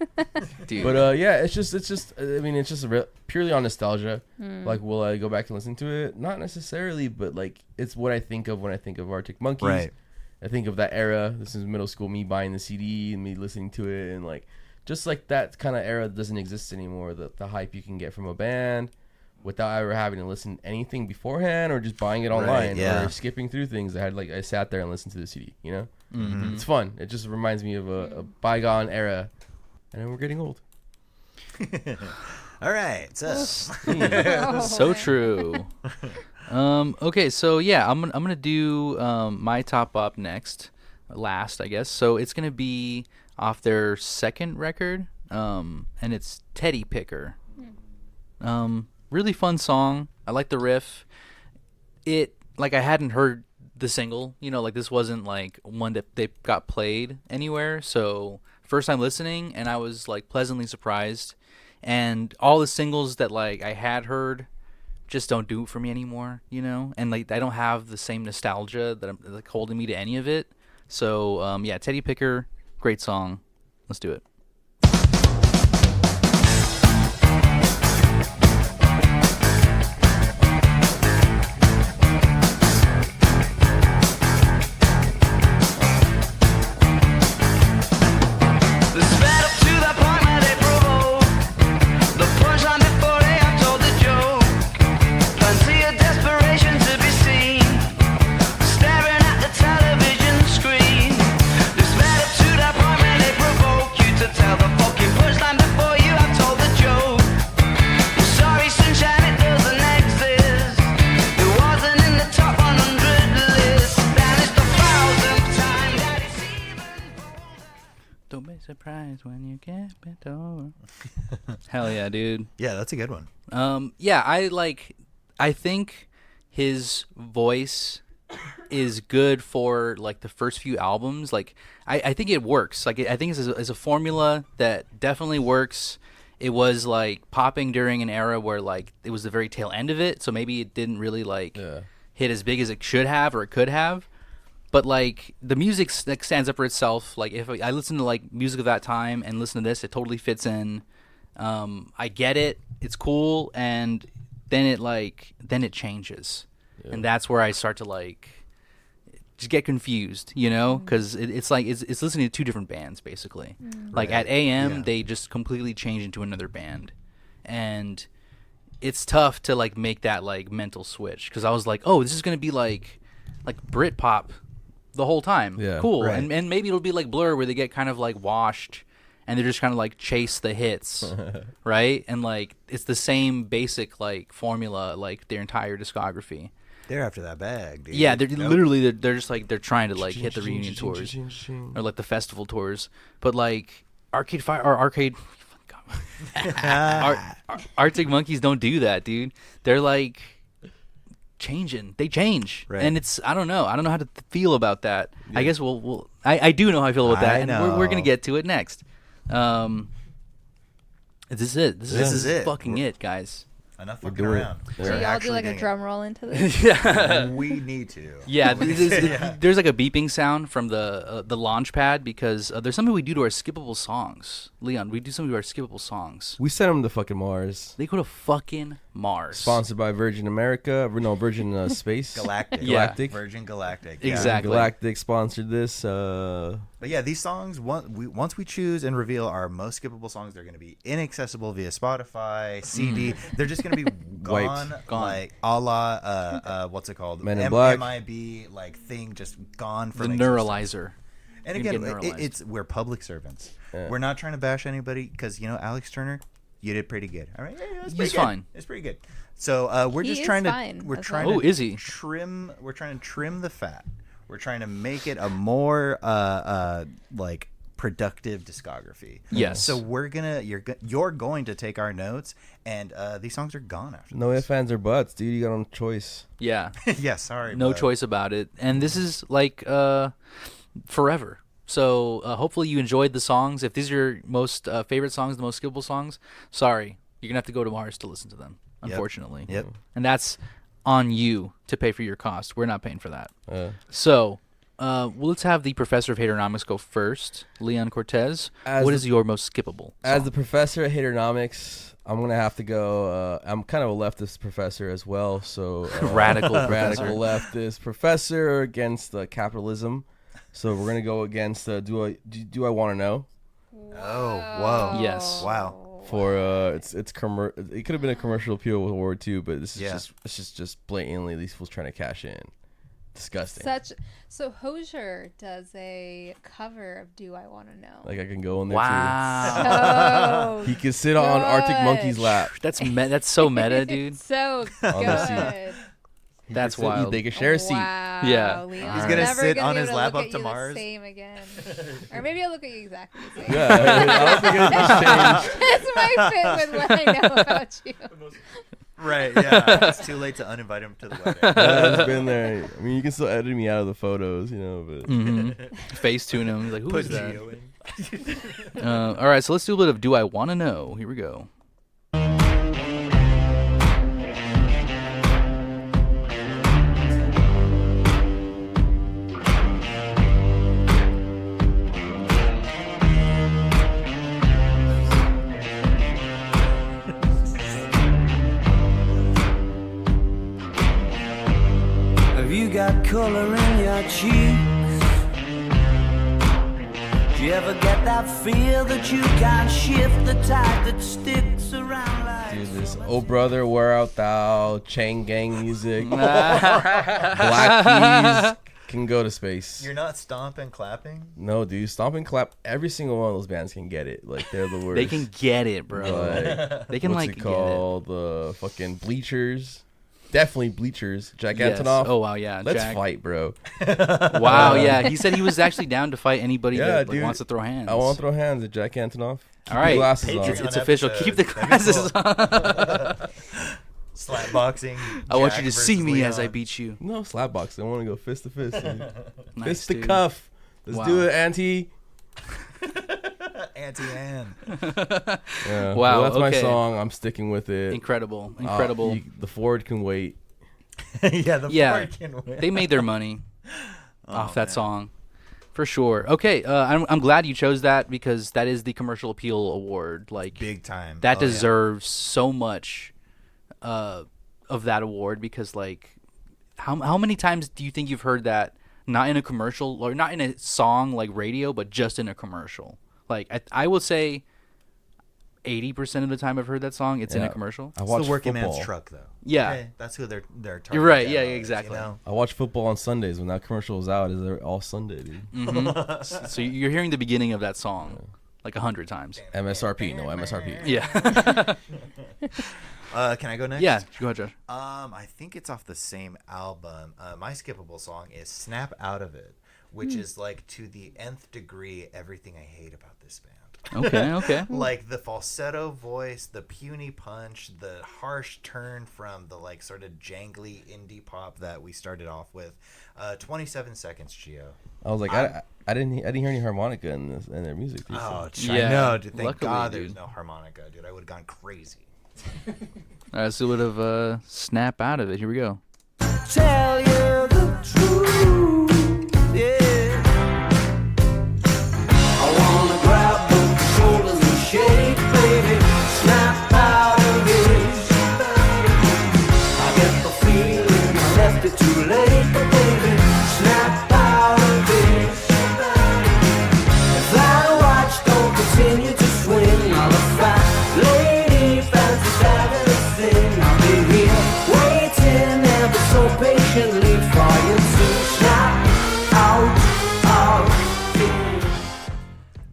Dude. But yeah, it's just. I mean, it's just purely on nostalgia. Like, will I go back and listen to it? Not necessarily, but like, it's what I think of when I think of Arctic Monkeys. Right. I think of that era. This is middle school, me buying the CD and me listening to it, and like, just like that kind of era doesn't exist anymore. The hype you can get from a band without ever having to listen to anything beforehand or just buying it online yeah. or skipping through things. I sat there and listened to the CD. You know, it's fun. It just reminds me of a bygone era, and then we're getting old. All right. So So true. Okay, so yeah, I'm gonna do my top up last, I guess. So it's gonna be off their second record, and it's Teddy Picker. Really fun song. I like the riff. It like I hadn't heard the single, like this wasn't like one that they got played anywhere. So first time listening, and I was like pleasantly surprised. And all the singles that like I had heard just don't do it for me anymore, and like I don't have the same nostalgia that I'm like holding me to any of it. So yeah, Teddy Picker, great song. Let's do it. The sped up to the point where they provoke the punchline before they have told the joke. Plenty of desperation to be seen, staring at the television screen. They sped up to that point where they provoke you to tell the fucking punchline before you have told the joke. I'm sorry, sunshine, it doesn't exist. It wasn't in the top 100 list. That is the 1,000th time that it's even. Don't be surprised when you get bent over. Hell yeah, dude. yeah, that's a good one. Yeah, I think his voice is good for like the first few albums. Like I think it works. Like I think it's a formula that definitely works. It was like popping during an era where like it was the very tail end of it, so maybe it didn't really like hit as big as it should have or it could have. But like the music stands up for itself. Like if I listen to like music of that time and listen to this, it totally fits in. I get it. It's cool, and then it changes, and that's where I start to like just get confused, because it's like it's listening to two different bands basically. Like at AM, Yeah. they just completely change into another band, and it's tough to like make that like mental switch because I was like, oh, this is gonna be like Britpop the whole time. Yeah, cool. right. And maybe it'll be like Blur where they get kind of like washed and they're just kind of like chase the hits, right? And like it's the same basic like formula like their entire discography. They're after that bag, dude. Yeah, they're literally they're just like they're trying to like hit the reunion tours or like the festival tours, but like Arctic Monkeys don't do that, dude. They're like changing. They change, Right. and it's I don't know how to feel about that. I guess I do know how I feel about that, I and know. we're gonna get to it next. This is it. This is it. fucking it, guys. Enough We're fucking doing it. around. Yeah. So We're y'all do like a actually drum roll into this? Yeah. we need to. Yeah, there's like a beeping sound from the launch pad because there's something we do to our skippable songs. Leon, we do something to our skippable songs. We sent them to fucking Mars. They go to fucking Mars. Sponsored by Virgin America. No, Virgin Space. Galactic. Yeah. Galactic. Virgin Galactic. Exactly. Galactic sponsored this. But yeah, these songs, once we choose and reveal our most skippable songs, they're going to be inaccessible via Spotify, CD. They're just going to be gone, Gone. like a la, what's it called? Men in Black. MIB, like thing just gone The from existence. neuralizer. And You can again, get neuralized. it's we're public servants. Yeah. We're not trying to bash anybody because Alex Turner, you did pretty good. All right, yeah, it's pretty He's good. fine. It's pretty good. So we're He just is trying fine to we're as trying well. Oh, is he? trim. We're trying to trim the fat. We're trying to make it a more like productive discography. Yes. So you're going to take our notes, and these songs are gone after. No ifs, ands, or buts, dude. You got no choice. Yeah. Yeah, sorry. No bud. choice about it. And this is like forever. So hopefully you enjoyed the songs. If these are your most favorite songs, the most skippable songs, sorry, you're gonna have to go to Mars to listen to them. Unfortunately. Yep. And that's on you to pay for your cost. We're not paying for that. Uh, So, let's have the professor of haternomics go first. Leon Cortez, As what the- is your most skippable As song? the professor at Haternomics, I'm gonna have to go. I'm kind of a leftist professor as well, so Radical radical professor. leftist professor against capitalism. So we're gonna go against do I want to know? Oh, whoa. Yes. Wow. For it could have been a commercial appeal award too, but this is Yeah. just blatantly these fools trying to cash in. Disgusting. So Hosier does a cover of "Do I Want to Know"? Like I can go in there Wow. Oh, too. He can sit on Arctic good. Monkey's lap. That's so meta, dude. It's so On the seat. good. That's He can sit- wild. They can share a seat. Wow, Yeah. Leon's He's gonna never sit gonna on be his able to lap look up at to you Mars. The same again, or maybe I'll look at you exactly the same. Yeah, I don't think anything's changed. This might fit with what I know about you. Right. Yeah. It's too late to uninvite him to the wedding. Yeah, it's been there. I mean, you can still edit me out of the photos, but Facetune him. He's like, who Put is that? Gio in. All right, so let's do a bit of Do I Want to Know? Here we go. Have you got color in your cheeks? Do you ever get that feel that you can't shift the tide that sticks around like dude, this "Oh Brother, Where Art Thou" chain gang music, Black Keys can go to space. You're not stomping, clapping. No, dude, Stomp and Clap. Every single one of those bands can get it. Like they're the worst. They can get it, bro. Like, They can what's like it called? The fucking Bleachers. Definitely Bleachers. Jack get it. Yes. Antonoff. Oh wow, yeah. Let's Jack. fight, bro. Wow, yeah. He said he was actually down to fight anybody Yeah, that like, dude. wants to throw hands. I want to throw hands at Jack Antonoff. Keep All right. your glasses Patriots on. It's on official. episode. Keep the That'd be glasses cool. on. Slap boxing. I want Jack you to see versus me as I Leon. beat you. No slapbox. I want to go fist to fist. Dude. Nice, Fist to dude. cuff. Let's Wow. do it, Auntie. Auntie Anne. Yeah. Wow, Well, that's my okay. song. I'm sticking with it. Incredible, incredible. The Ford can wait. Yeah, the Yeah. Ford can win. They made their money off that man. song, for sure. Okay, I'm glad you chose that because that is the commercial appeal award. Like Big time. that Oh, yeah. deserves so much of that award because like how many times do you think you've heard that not in a commercial or not in a song like radio but just in a commercial? Like I would say 80% of the time I've heard that song it's in a Yeah. commercial. I It's watch the working football. man's truck, though. Yeah. Okay, that's who they're targeting. You're right, yeah, demo is, exactly. You know? I watch football on Sundays when that commercial was out. Is there all Sunday, dude? So you're hearing the beginning of that song. like 100 times. MSRP, no MSRP. Yeah. Can I go next? Yeah. Go ahead, Josh. I think it's off the same album. My skippable song is "Snap Out of It," which is like to the nth degree everything I hate about this band. Okay. Like the falsetto voice, the puny punch, the harsh turn from the like sort of jangly indie pop that we started off with. 27 seconds, Gio. I was like, I didn't hear any harmonica in their music. Dude. Oh, Yeah, I know. Dude, thank luckily, God there's dude. no harmonica, dude. I would have gone crazy. All right, so would have snap out of it. Here we go. Tell you the truth, yeah. I wanna grab the shoulders and shake, baby. Snap out of it. I get the feeling I left it too late, but baby, snap out of it. If that watch don't continue to swing, I'll have fat lady fancy fabulous thing. I'll be here waiting ever so patiently for you to snap out of it.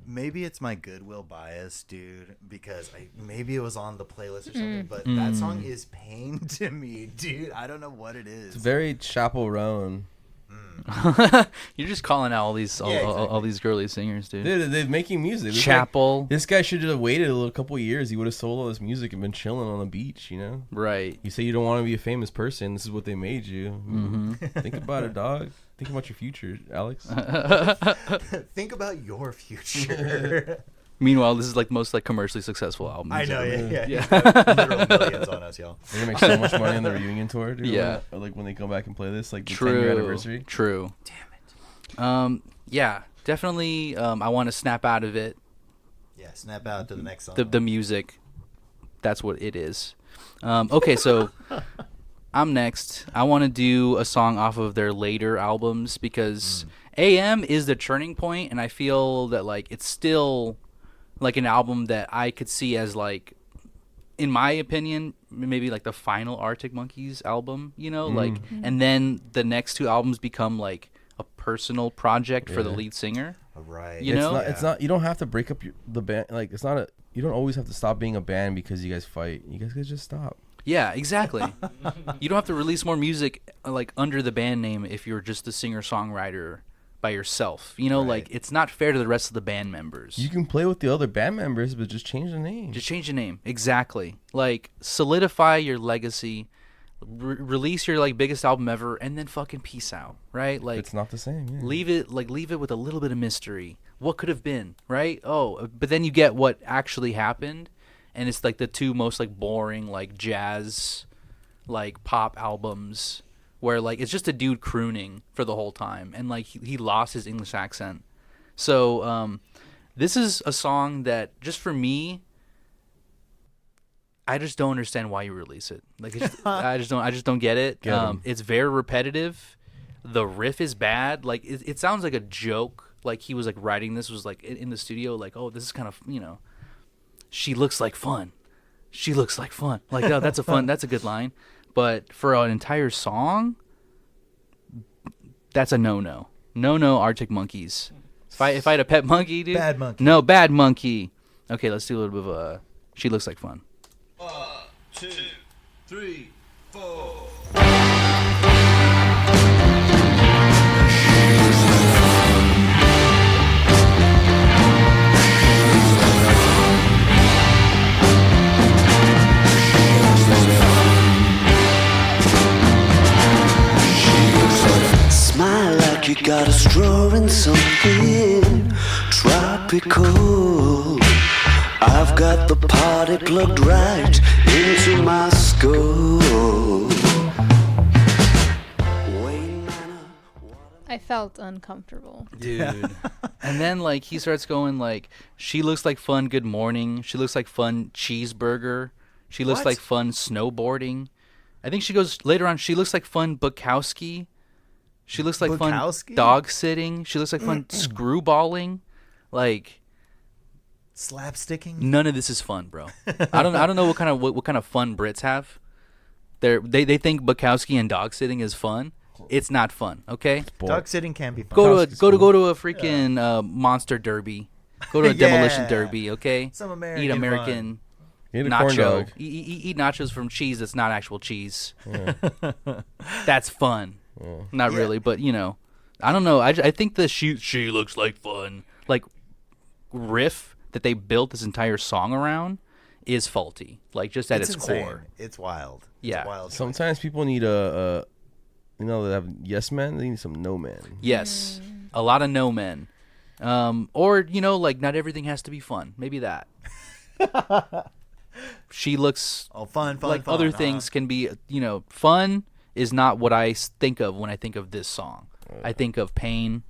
Maybe it's my Goodwill bias, dude, because maybe it was on the playlist or something, but that song is pain to me, dude. I don't know what it is. It's very Chappell Roan. You're just calling out all these all these girly singers, dude. They're making music. Chapel. This guy should have waited a couple of years. He would have sold all this music and been chilling on the beach, you know? Right. You say you don't want to be a famous person. This is what they made you. Think about it, dog. Think about your future, Alex. Think about your future. Meanwhile, this is like the most like commercially successful album. I know, ever. yeah. Literal millions on us, y'all. They're gonna make so much money on the reunion tour, dude. Yeah. Like when they come back and play this, like the 10-year anniversary. True. Damn it. Yeah, definitely. I want to snap out of it. Yeah, snap out to the next song. The music. That's what it is. Okay, so I'm next. I want to do a song off of their later albums because AM is the turning point, and I feel that like it's still like an album that I could see as like, in my opinion, maybe like the final Arctic Monkeys album, you know, like, and then the next two albums become like a personal project for the lead singer. Right. You know? It's not. You don't have to break up the band. Like it's not a. You don't always have to stop being a band because you guys fight. You guys could just stop. Yeah, exactly. You don't have to release more music like under the band name if you're just the singer-songwriter by yourself. You know, like it's not fair to the rest of the band members. You can play with the other band members, but just change the name. Just change the name. Exactly. Like solidify your legacy. Release your like biggest album ever and then fucking peace out, right? Like It's not the same. Yeah. leave it with a little bit of mystery. What could have been, right? Oh, but then you get what actually happened, and it's like the two most like boring like jazz like pop albums where like it's just a dude crooning for the whole time, and like he lost his English accent. So this is a song that just for me, I just don't understand why you release it. Like I just don't get it. It's very repetitive. The riff is bad. Like it sounds like a joke. Like he was like writing this was like in the studio. Like, oh, this is kind of, you know, she looks like fun. She looks like fun. Like, oh, that's a good line. But for an entire song, that's a no. No, Arctic Monkeys. If I had a pet monkey, dude. Bad monkey. No, bad monkey. Okay, let's do a little bit of She Looks Like Fun. 1, 2, 3, 4. Smile like you got a straw in something tropical. I've got the party plugged right into my skull. I felt uncomfortable. Dude. And then like he starts going like, she looks like fun good morning. She looks like fun cheeseburger. She looks What? like fun snowboarding. I think she goes later on, she looks like fun Bukowski. She looks like Bukowski? fun dog sitting. She looks like fun screwballing. Like Slapsticking? none of this is fun, bro. I don't know what kind of fun Brits have. They think Bukowski and dog sitting is fun. It's not fun, okay? Dog sitting can be fun. Go to a freaking monster derby Go to a Yeah. demolition derby, okay? Some American Eat fun. American Eat a corn nacho. dog. Eat nachos from cheese that's not actual cheese. That's fun. Not Yeah. really, but I don't know. I think the she looks like fun like riff that they built this entire song around is faulty. Like just at its insane. core. It's wild. It's Yeah. a wild choice. Sometimes people need a they have yes men. They need some no men. Yes, a lot of no men. Or like not everything has to be fun. Maybe that. She looks fun, like fun, other huh? things can be. Fun is not what I think of when I think of this song. I think of pain.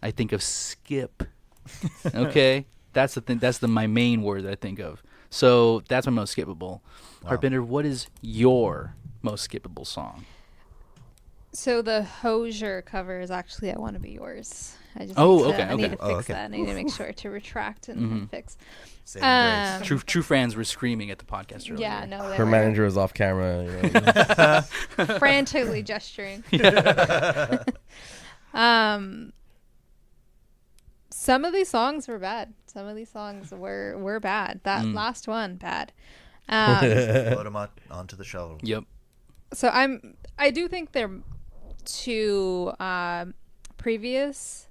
I think of skip. Okay, that's the thing. That's my main word that I think of. So that's my most skippable. Harpinder, what is your most skippable song? So the Hosier cover is actually "I Want to Be Yours." I just Oh, need to, okay, I need okay. to Oh, fix okay. that. I need to make sure to retract and fix. Saving grace. True fans were screaming at the podcast earlier. Yeah, no, they Her were manager was off camera. frantically gesturing. Some of these songs were bad. Some of these songs were bad. That last one, bad. Load them onto the shovel. Yep. So I do think they're two previous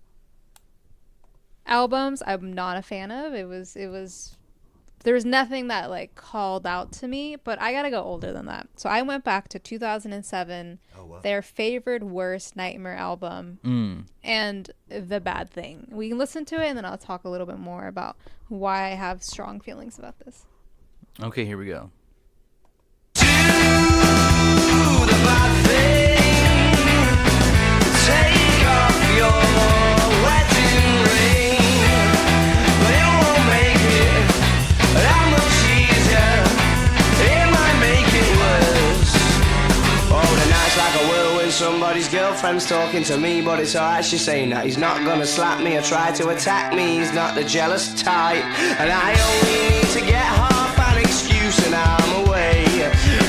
albums I'm not a fan of. There was nothing that like called out to me, but I gotta go older than that. So I went back to 2007, their favorite worst Nightmare album, and The Bad Thing. We can listen to it, and then I'll talk a little bit more about why I have strong feelings about this. Okay, here we go. Somebody's girlfriend's talking to me, but it's alright, she's saying that he's not gonna slap me or try to attack me. He's not the jealous type, and I only need to get half an excuse and I'm away.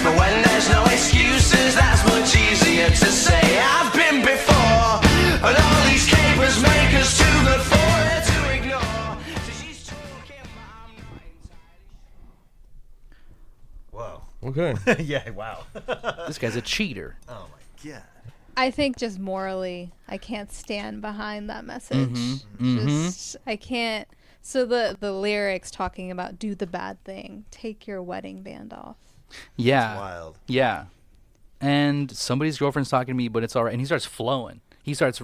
But when there's no excuses, that's much easier to say. I've been before, and all these capers make us too good for her to ignore. So she's talking, but I'm not entirely. Whoa. Okay. Yeah. Wow. This guy's a cheater. Oh my god. I think just morally, I can't stand behind that message. Just I can't. So the lyrics talking about do the bad thing, take your wedding band off. Yeah. It's wild. Yeah. And somebody's girlfriend's talking to me, but it's all right. And he starts flowing. He starts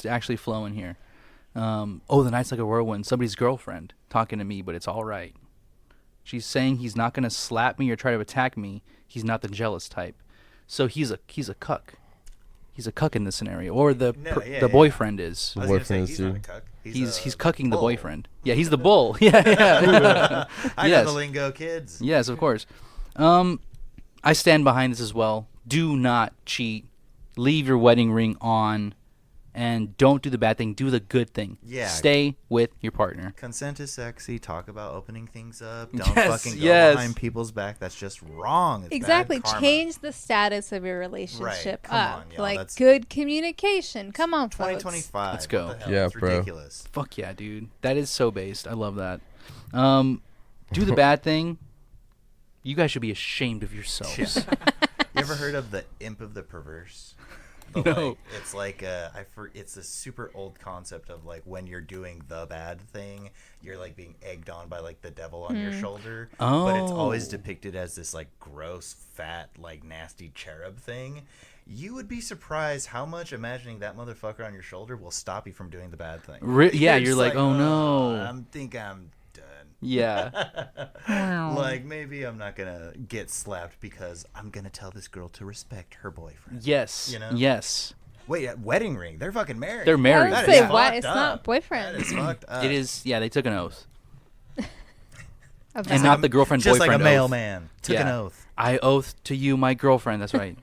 actually flowing here. The night's like a whirlwind. Somebody's girlfriend talking to me, but it's all right. She's saying he's not going to slap me or try to attack me. He's not the jealous type. So he's a cuck. He's a cuck in this scenario, or the boyfriend is. I was gonna say, Boyfriend he's too. not a cuck. He's cucking the bull. boyfriend. Yeah, he's the bull. Yeah. I know the lingo, kids. Yes, of course. I stand behind this as well. Do not cheat. Leave your wedding ring on, and don't do the bad thing. Do the good thing. Yeah. Stay with your partner. Consent is sexy. Talk about opening things up. Don't Yes, fucking go yes. behind people's back. That's just wrong. It's Exactly. bad karma. Change the status of your relationship come up. on, y'all. Like That's- good communication. Come on, folks. 2025. Let's go. What the hell? Yeah, it's bro. ridiculous. Fuck yeah, dude. That is so based. I love that. Do the bad thing. You guys should be ashamed of yourselves. You ever heard of the imp of the perverse? No. It's like it's a super old concept of like when you're doing the bad thing, you're like being egged on by like the devil on your shoulder. But it's always Oh. depicted as this like gross, fat, like nasty cherub thing. You would be surprised how much imagining that motherfucker on your shoulder will stop you from doing the bad thing. Yeah, you're just like, oh no. I think I'm done. Yeah. Like maybe I'm not gonna get slapped because I'm gonna tell this girl to respect her boyfriend. Yes. You know? Yes. Wait, wedding ring? They're fucking married. They're married. I That would is say why fucked it's up. not boyfriend. That is fucked up. It is. Yeah, they took an oath, Of and that. not the girlfriend just boyfriend like a oath. mailman took an Yeah. oath. I oath to you, my girlfriend. That's right.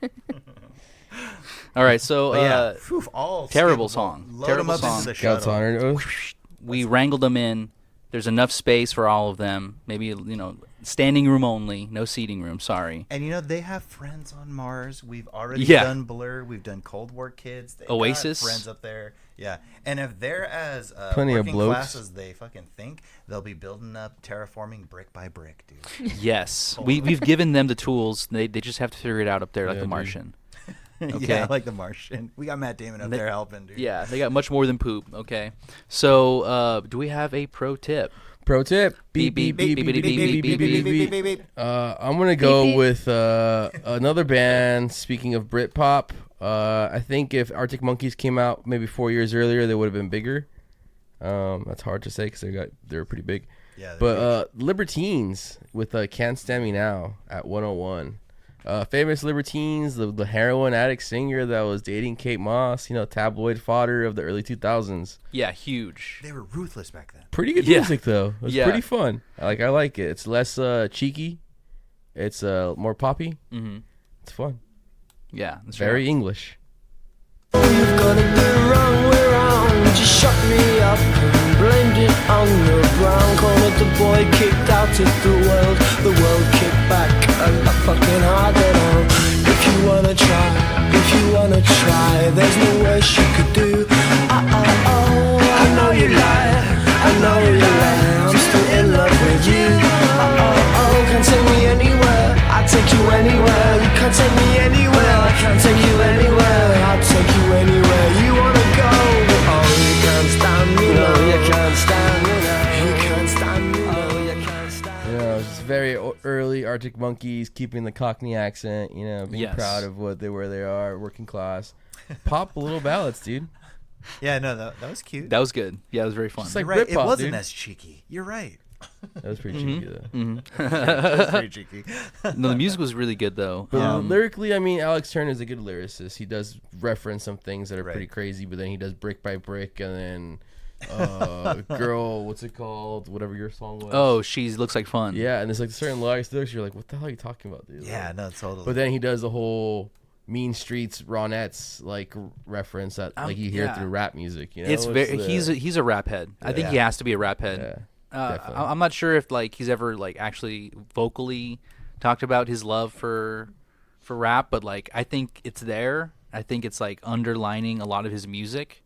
All right, so But yeah, phew, all terrible skippable. song. Load terrible 'em up song. into the Scout's shuttle. honored oath. we wrangled them in, There's enough space for all of them. Maybe, standing room only, no seating room. Sorry. And they have friends on Mars. We've already Yeah. done Blur. We've done Cold War Kids. They Oasis. got friends up there. Yeah. And if they're as Plenty of working blokes. class as they fucking think, they'll be building up terraforming brick by brick, dude. Yes, we've given them the tools. They just have to figure it out up there, like Yeah, the dude. Martian. Yeah, like the Martian. We got Matt Damon up there helping, dude. Yeah, they got much more than poop. Okay, so do we have a pro tip? Pro tip. Beep, beep, beep, beep, beep, beep, beep, beep, beep, beep. I'm gonna go with another band. Speaking of Britpop, I think if Arctic Monkeys came out maybe 4 years earlier, they would have been bigger. That's hard to say because they were pretty big. Yeah. But Libertines with "Can't Stand Me Now" at 101. Famous Libertines, the heroin addict singer that was dating Kate Moss. Tabloid fodder of the early 2000s. Yeah, huge. they were ruthless back then. Pretty good Yeah. music though. It was Yeah. pretty fun. I like it. It's less cheeky. It's more poppy. Mm-hmm. It's fun. Yeah, that's Very right. English. You've got to be wrong, we're wrong. Just shut me up and blamed it on the ground. Cornered the boy, kicked out of the world kicked back and I fucking hard it on. If you wanna try, there's no worse you could do. I know you lie, I'm still in love with you. Can't take me anywhere, I'll take you anywhere. You can't take me anywhere, I can't take you anywhere. I'll take you anywhere you wanna go. You can't stand me, no, you can't stand me, no. You can't stand me, no, you can't stand me. It's very early Arctic Monkeys, keeping the Cockney accent. Being Yes. proud of where they are, working class. Pop little ballads, dude. Yeah, no, that was cute. That was good. Yeah, it was very fun. Just like You're right. It Britpop, wasn't dude. as cheeky. You're right. That was pretty cheeky though. It was pretty cheeky. No, the music was really good though. But lyrically, I mean, Alex Turner is a good lyricist. He does reference some things that are Right. pretty crazy, but then he does brick by brick, and then girl, what's it called? Whatever your song was. Oh, she looks like fun. yeah, and there's like certain lyrics. You're like, what the hell are you talking about, dude? Yeah, no, totally. But then he does the whole Mean Streets Ronettes like reference that like you hear yeah. through rap music. It's very. He's a rap head. I think he has to be a rap head. Yeah, definitely. I'm not sure if like he's ever like actually vocally talked about his love for rap, but like I think it's there. I think it's like underlining a lot of his music,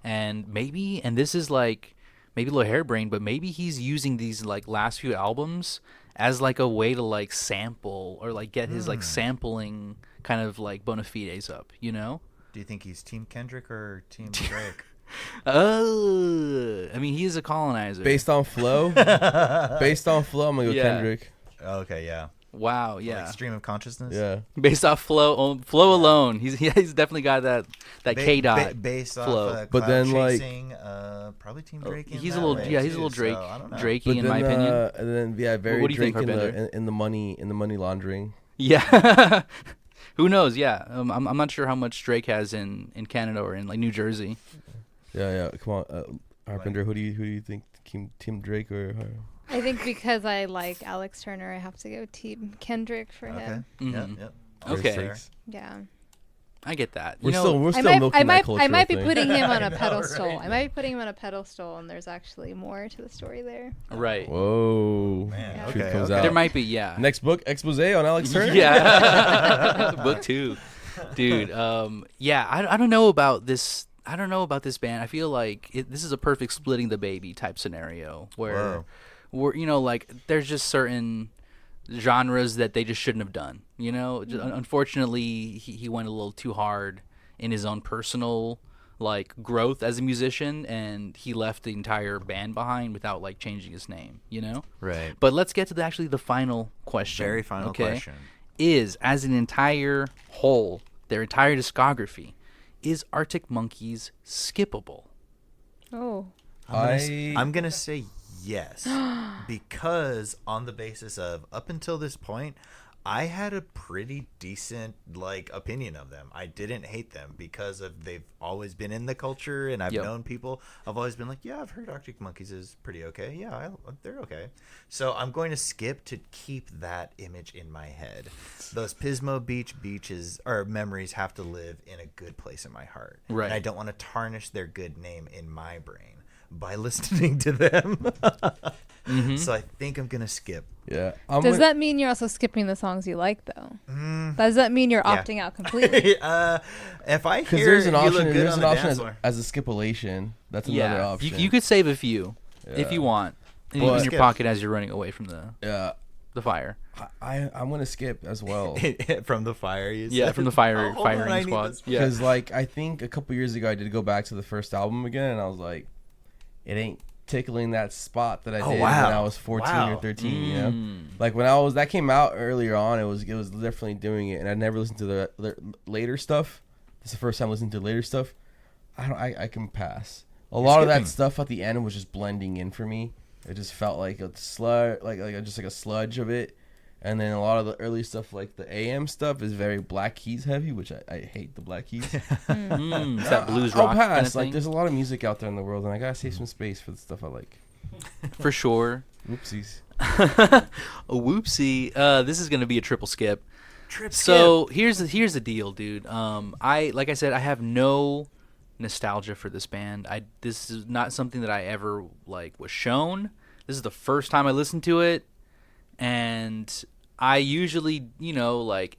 and this is like maybe a little harebrained, but maybe he's using these like last few albums as like a way to like sample or like get his like sampling kind of like bona fides up, Do you think he's Team Kendrick or Team Drake? I mean, he is a colonizer. Based on flow, I'm gonna go Yeah. Kendrick. Okay, yeah. Wow, yeah. Like stream of consciousness. Yeah. Based off flow alone, he's definitely got that K dot based flow. off But then, like- chasing, probably Team Drake. in He's a that little way, yeah, he's a too, little Drake, so I don't know. Drakey But in then, my opinion. and then very What do you think, Drake Harpinder? in the money laundering. Yeah. Who knows? Yeah, I'm not sure how much Drake has in Canada or in like New Jersey. Yeah. Come on, Harpinder. Who do you think? Team Drake or? I think because I like Alex Turner, I have to go Team Kendrick for Okay. him. Mhm. Yep. Okay. Fair. Yeah. I get that. We're You know, still I milking that might cultural be thing. putting him on a know, pedestal. right? I might be putting him on a pedestal, and there's actually more to the story there. right. Whoa. Man, Truth okay, comes okay. out. There might be, yeah. Next book, expose on Alex Turner. Yeah. Book 2. Dude, yeah, I don't know about this. I don't know about this band. I feel like this is a perfect splitting the baby type scenario where like there's just certain genres that they just shouldn't have done. Unfortunately, he went a little too hard in his own personal like growth as a musician, and he left the entire band behind without like changing his name. Right. But let's get to the final question. Very final question. Is, as an entire whole, their entire discography, is Arctic Monkeys skippable? Oh. I'm gonna say yes, because on the basis of up until this point, I had a pretty decent like opinion of them. I didn't hate them because of they've always been in the culture, and I've Yep. known people. I've always been like, yeah, I've heard Arctic Monkeys is pretty okay. Yeah, they're okay. So I'm going to skip to keep that image in my head. Those Pismo Beach beaches or memories have to live in a good place in my heart. Right. And I don't want to tarnish their good name in my brain. by listening to them. So I think I'm gonna skip. Yeah. Does that mean you're also skipping the songs you like, though? Does that mean you're opting out completely? If I Because hear there's an you option. look good There's on an the option dance as, floor. as a skipulation. That's another Yeah, option. you could save a few if you want in your Skip. pocket as you're running away from Yeah. the fire. I'm gonna skip as well. From the fire, you Yeah, said? from the firing hold on, I need squad. this. Yeah. Because like I think a couple years ago I did go back to the first album again, and I was like, it ain't tickling that spot that I did when I was 14 or 13. You know, like when that came out earlier on, it was definitely doing it, and I never listened to the later stuff. This is the first time listening to later stuff. I can pass. A lot of that stuff at the end was just blending in for me. It just felt like a sludge, like a sludge of it. And then a lot of the early stuff, like the AM stuff, is very Black Keys heavy, which I hate the Black Keys. Is that blues I'll rock pass. kind of thing? Like, there's a lot of music out there in the world, and I gotta save some space for the stuff I like. For sure. Oopsies. A whoopsie. This is gonna be a triple skip. So here's the deal, dude. Like I said, I have no nostalgia for this band. This is not something that I ever was shown. This is the first time I listened to it, and I usually,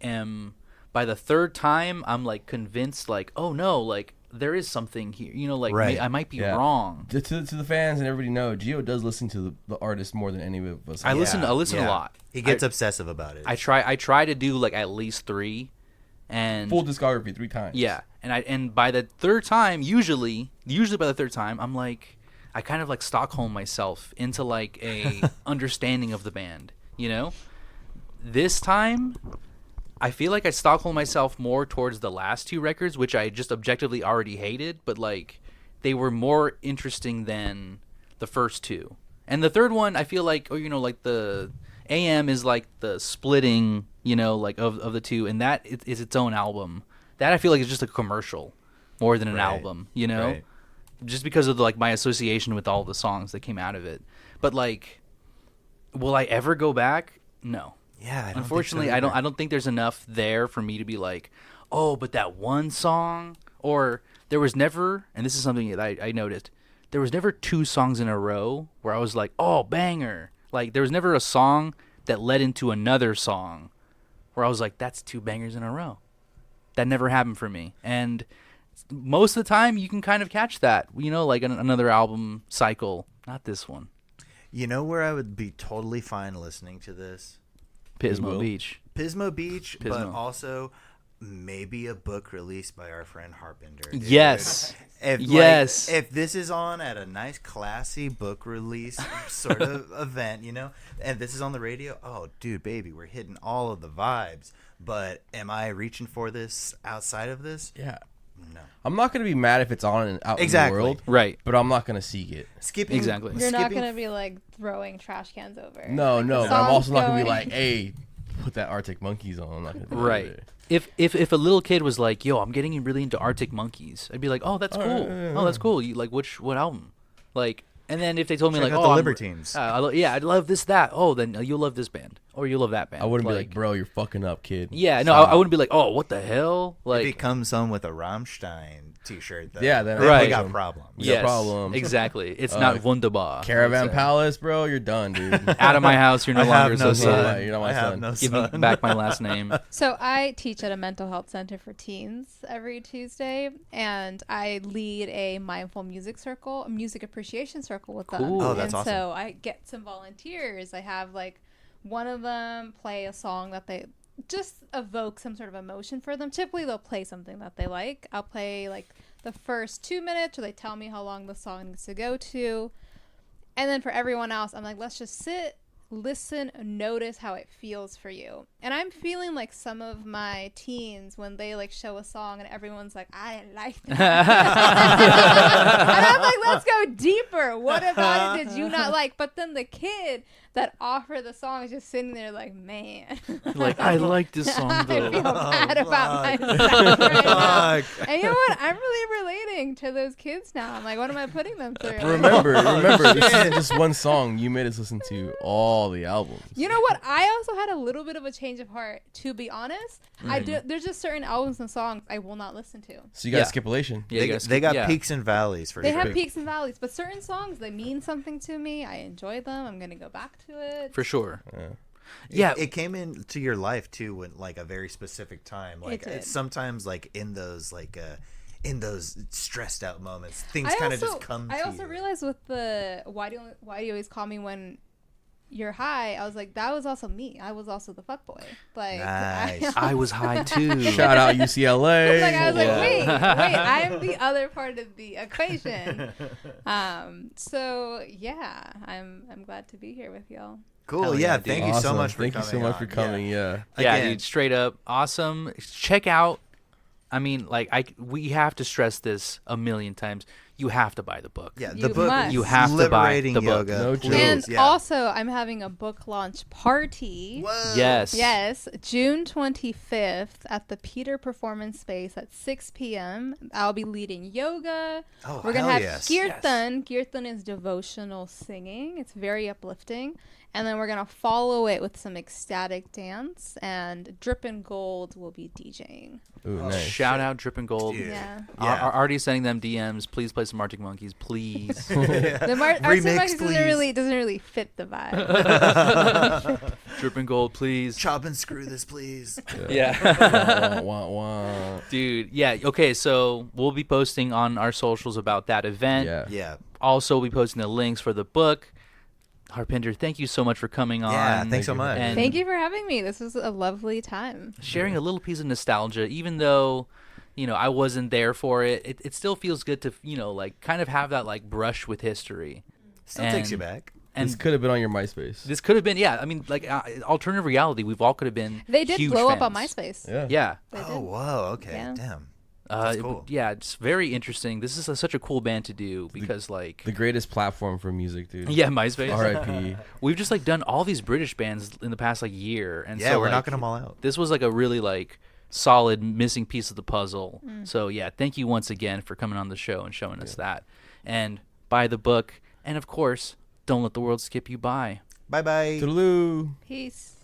am by the third time I'm convinced oh no, there is something here. Right. I might be Yeah. wrong. To the fans and everybody know, Gio does listen to the artist more than any of us. I listen a lot. He gets obsessive about it. I try to do at least 3, and Full discography 3 times. yeah, and by the third time, usually by the third time, I'm I kind of Stockholm myself into a understanding of the band. This time, I feel like I Stockholm myself more towards the last 2 records, which I just objectively already hated, but they were more interesting than the first 2. And the third one, I feel the AM is the splitting, of the 2, and that is its own album. That I feel like is just a commercial more than an album, Right. just because of my association with all the songs that came out of it. But will I ever go back? No. Yeah, I don't Unfortunately, think so either. I don't think there's enough there for me to be oh, but that one song, or there was never, and this is something that I noticed, there was never 2 songs in a row where I was oh, banger. There was never a song that led into another song where I was that's 2 bangers in a row. That never happened for me. And most of the time you can kind of catch that, another album cycle, not this one. You know where I would be totally fine listening to this? Pismo Beach. Pismo Beach, but Pismo. also maybe a book released by our friend Harpinder. dude. Yes. If, Yes. if this is on at a nice, classy book release sort of event, and this is on the radio, oh, dude, baby, we're hitting all of the vibes. But am I reaching for this outside of this? Yeah. No. I'm not gonna be mad if it's on and out Exactly. in the world, Right. but I'm not gonna seek it. Skipping. Exactly. You're not skipping- gonna be throwing trash cans over. No, no. But I'm song's also not gonna be going. hey, put that Arctic Monkeys on. I'm not gonna do that Right. either. If a little kid was yo, I'm getting really into Arctic Monkeys, I'd be oh, that's cool. Oh, that's cool. You what album? And then if they told me Check out oh, the I'm- Libertines. I love this, that. Oh, then you'll love this band, or you'll love that band. I wouldn't be bro, you're fucking up, kid. Yeah, no, I wouldn't be oh, what the hell? If it comes on with a Rammstein t-shirt, though, Yeah, then then Right. we got problems. We got yes, problems. exactly. It's not wunderbar. Caravan It's, Palace, bro, you're done, dude. out of my house. You're no I longer have no associated. son. You're not my I have son. no Give me son. back my last name. So I teach at a mental health center for teens every Tuesday, and I lead a mindful music circle, a music appreciation circle with them. Cool. Oh, that's and awesome. so I get some volunteers. I have one of them play a song that they just evoke some sort of emotion for them. Typically they'll play something that they like. I'll play the first 2 minutes, or they tell me how long the song needs to go to. And then for everyone else, I'm let's just sit, listen, notice how it feels for you. And I'm feeling some of my teens when they show a song and everyone's I didn't like that. And I'm let's go deeper. What about it did you not like? But then the kid that offered the song is just sitting there man. I like this song I though. feel bad about myself right now. Fuck. And you know what? I'm really relating to those kids now. I'm what am I putting them through? remember, this isn't just one song. You made us listen to all the albums. You know what? I also had a little bit of a change of heart, to be honest. There's just certain albums and songs I will not listen to. So you got Yeah. stipulation. Yeah, you gotta They skip- got yeah. peaks and valleys for They sure. have peaks and valleys. release. But certain songs, they mean something to me. I enjoy them. I'm gonna go back to it. For sure. Yeah, it came into your life too when like a very specific time. Like did. it's sometimes like in those stressed out moments, things kind of just come. I to also you. realized with the why do you always call me when you're high? I was like, that was also me. I was also the fuckboy. Like Nice. I was high too. Shout out UCLA. like I was like, wait, I'm the other part of the equation. So yeah, I'm glad to be here with y'all. Cool. Hell yeah. yeah, dude. Thank you so Awesome. much for Thank coming. you so much for on. coming. Yeah. Yeah, Again, dude, straight up awesome. Check out. I mean, like we have to stress this a million times. You have to buy the book. Yeah, You the book. must. You have to buy Liberating the book. Yoga. No please. joke. And Yeah. also, I'm having a book launch party. Whoa. Yes. Yes, June 25th at the Peter Performance Space at 6 p.m. I'll be leading yoga. Oh, We're going to hell have yes. kirtan. Kirtan is devotional singing. It's very uplifting. And then we're going to follow it with some ecstatic dance. And Drip and Gold will be DJing. Ooh, nice. Shout out Drip and Gold. Dude. Yeah. Yeah. Already sending them DMs. Please play some Arctic Monkeys, please. The Remix, Arctic please. doesn't really fit the vibe. Drip and Gold, please. Chop and screw this, please. Yeah. Wah, wah, wah. Dude, yeah. Okay, so we'll be posting on our socials about that event. Yeah. Yeah. Also, we'll be posting the links for the book. Harpinder, thank you so much for coming on. Yeah. Thanks so much. And Thank you for having me. This was a lovely time. sharing a little piece of nostalgia, even though, I wasn't there for it. It still feels good to, like kind of have that like brush with history. Still takes you back. And This could have been on your MySpace. this could have been, yeah. I mean, like alternative reality. We've all could have been. They did huge blow up on fans. MySpace. Yeah. Yeah. They did. Oh, whoa. Okay. Yeah. Damn. That's cool. Yeah, it's very interesting. This is such a cool band to do because, like, The greatest platform for music, dude. yeah, MySpace. R.I.P. We've just like done all these British bands in the past like year, and Yeah, so we're like, knocking them all out. This was like a really like solid missing piece of the puzzle. So yeah, thank you once again for coming on the show and showing us that. And buy the book, and of course, don't let the world skip you by. Bye bye. Toodaloo. Peace.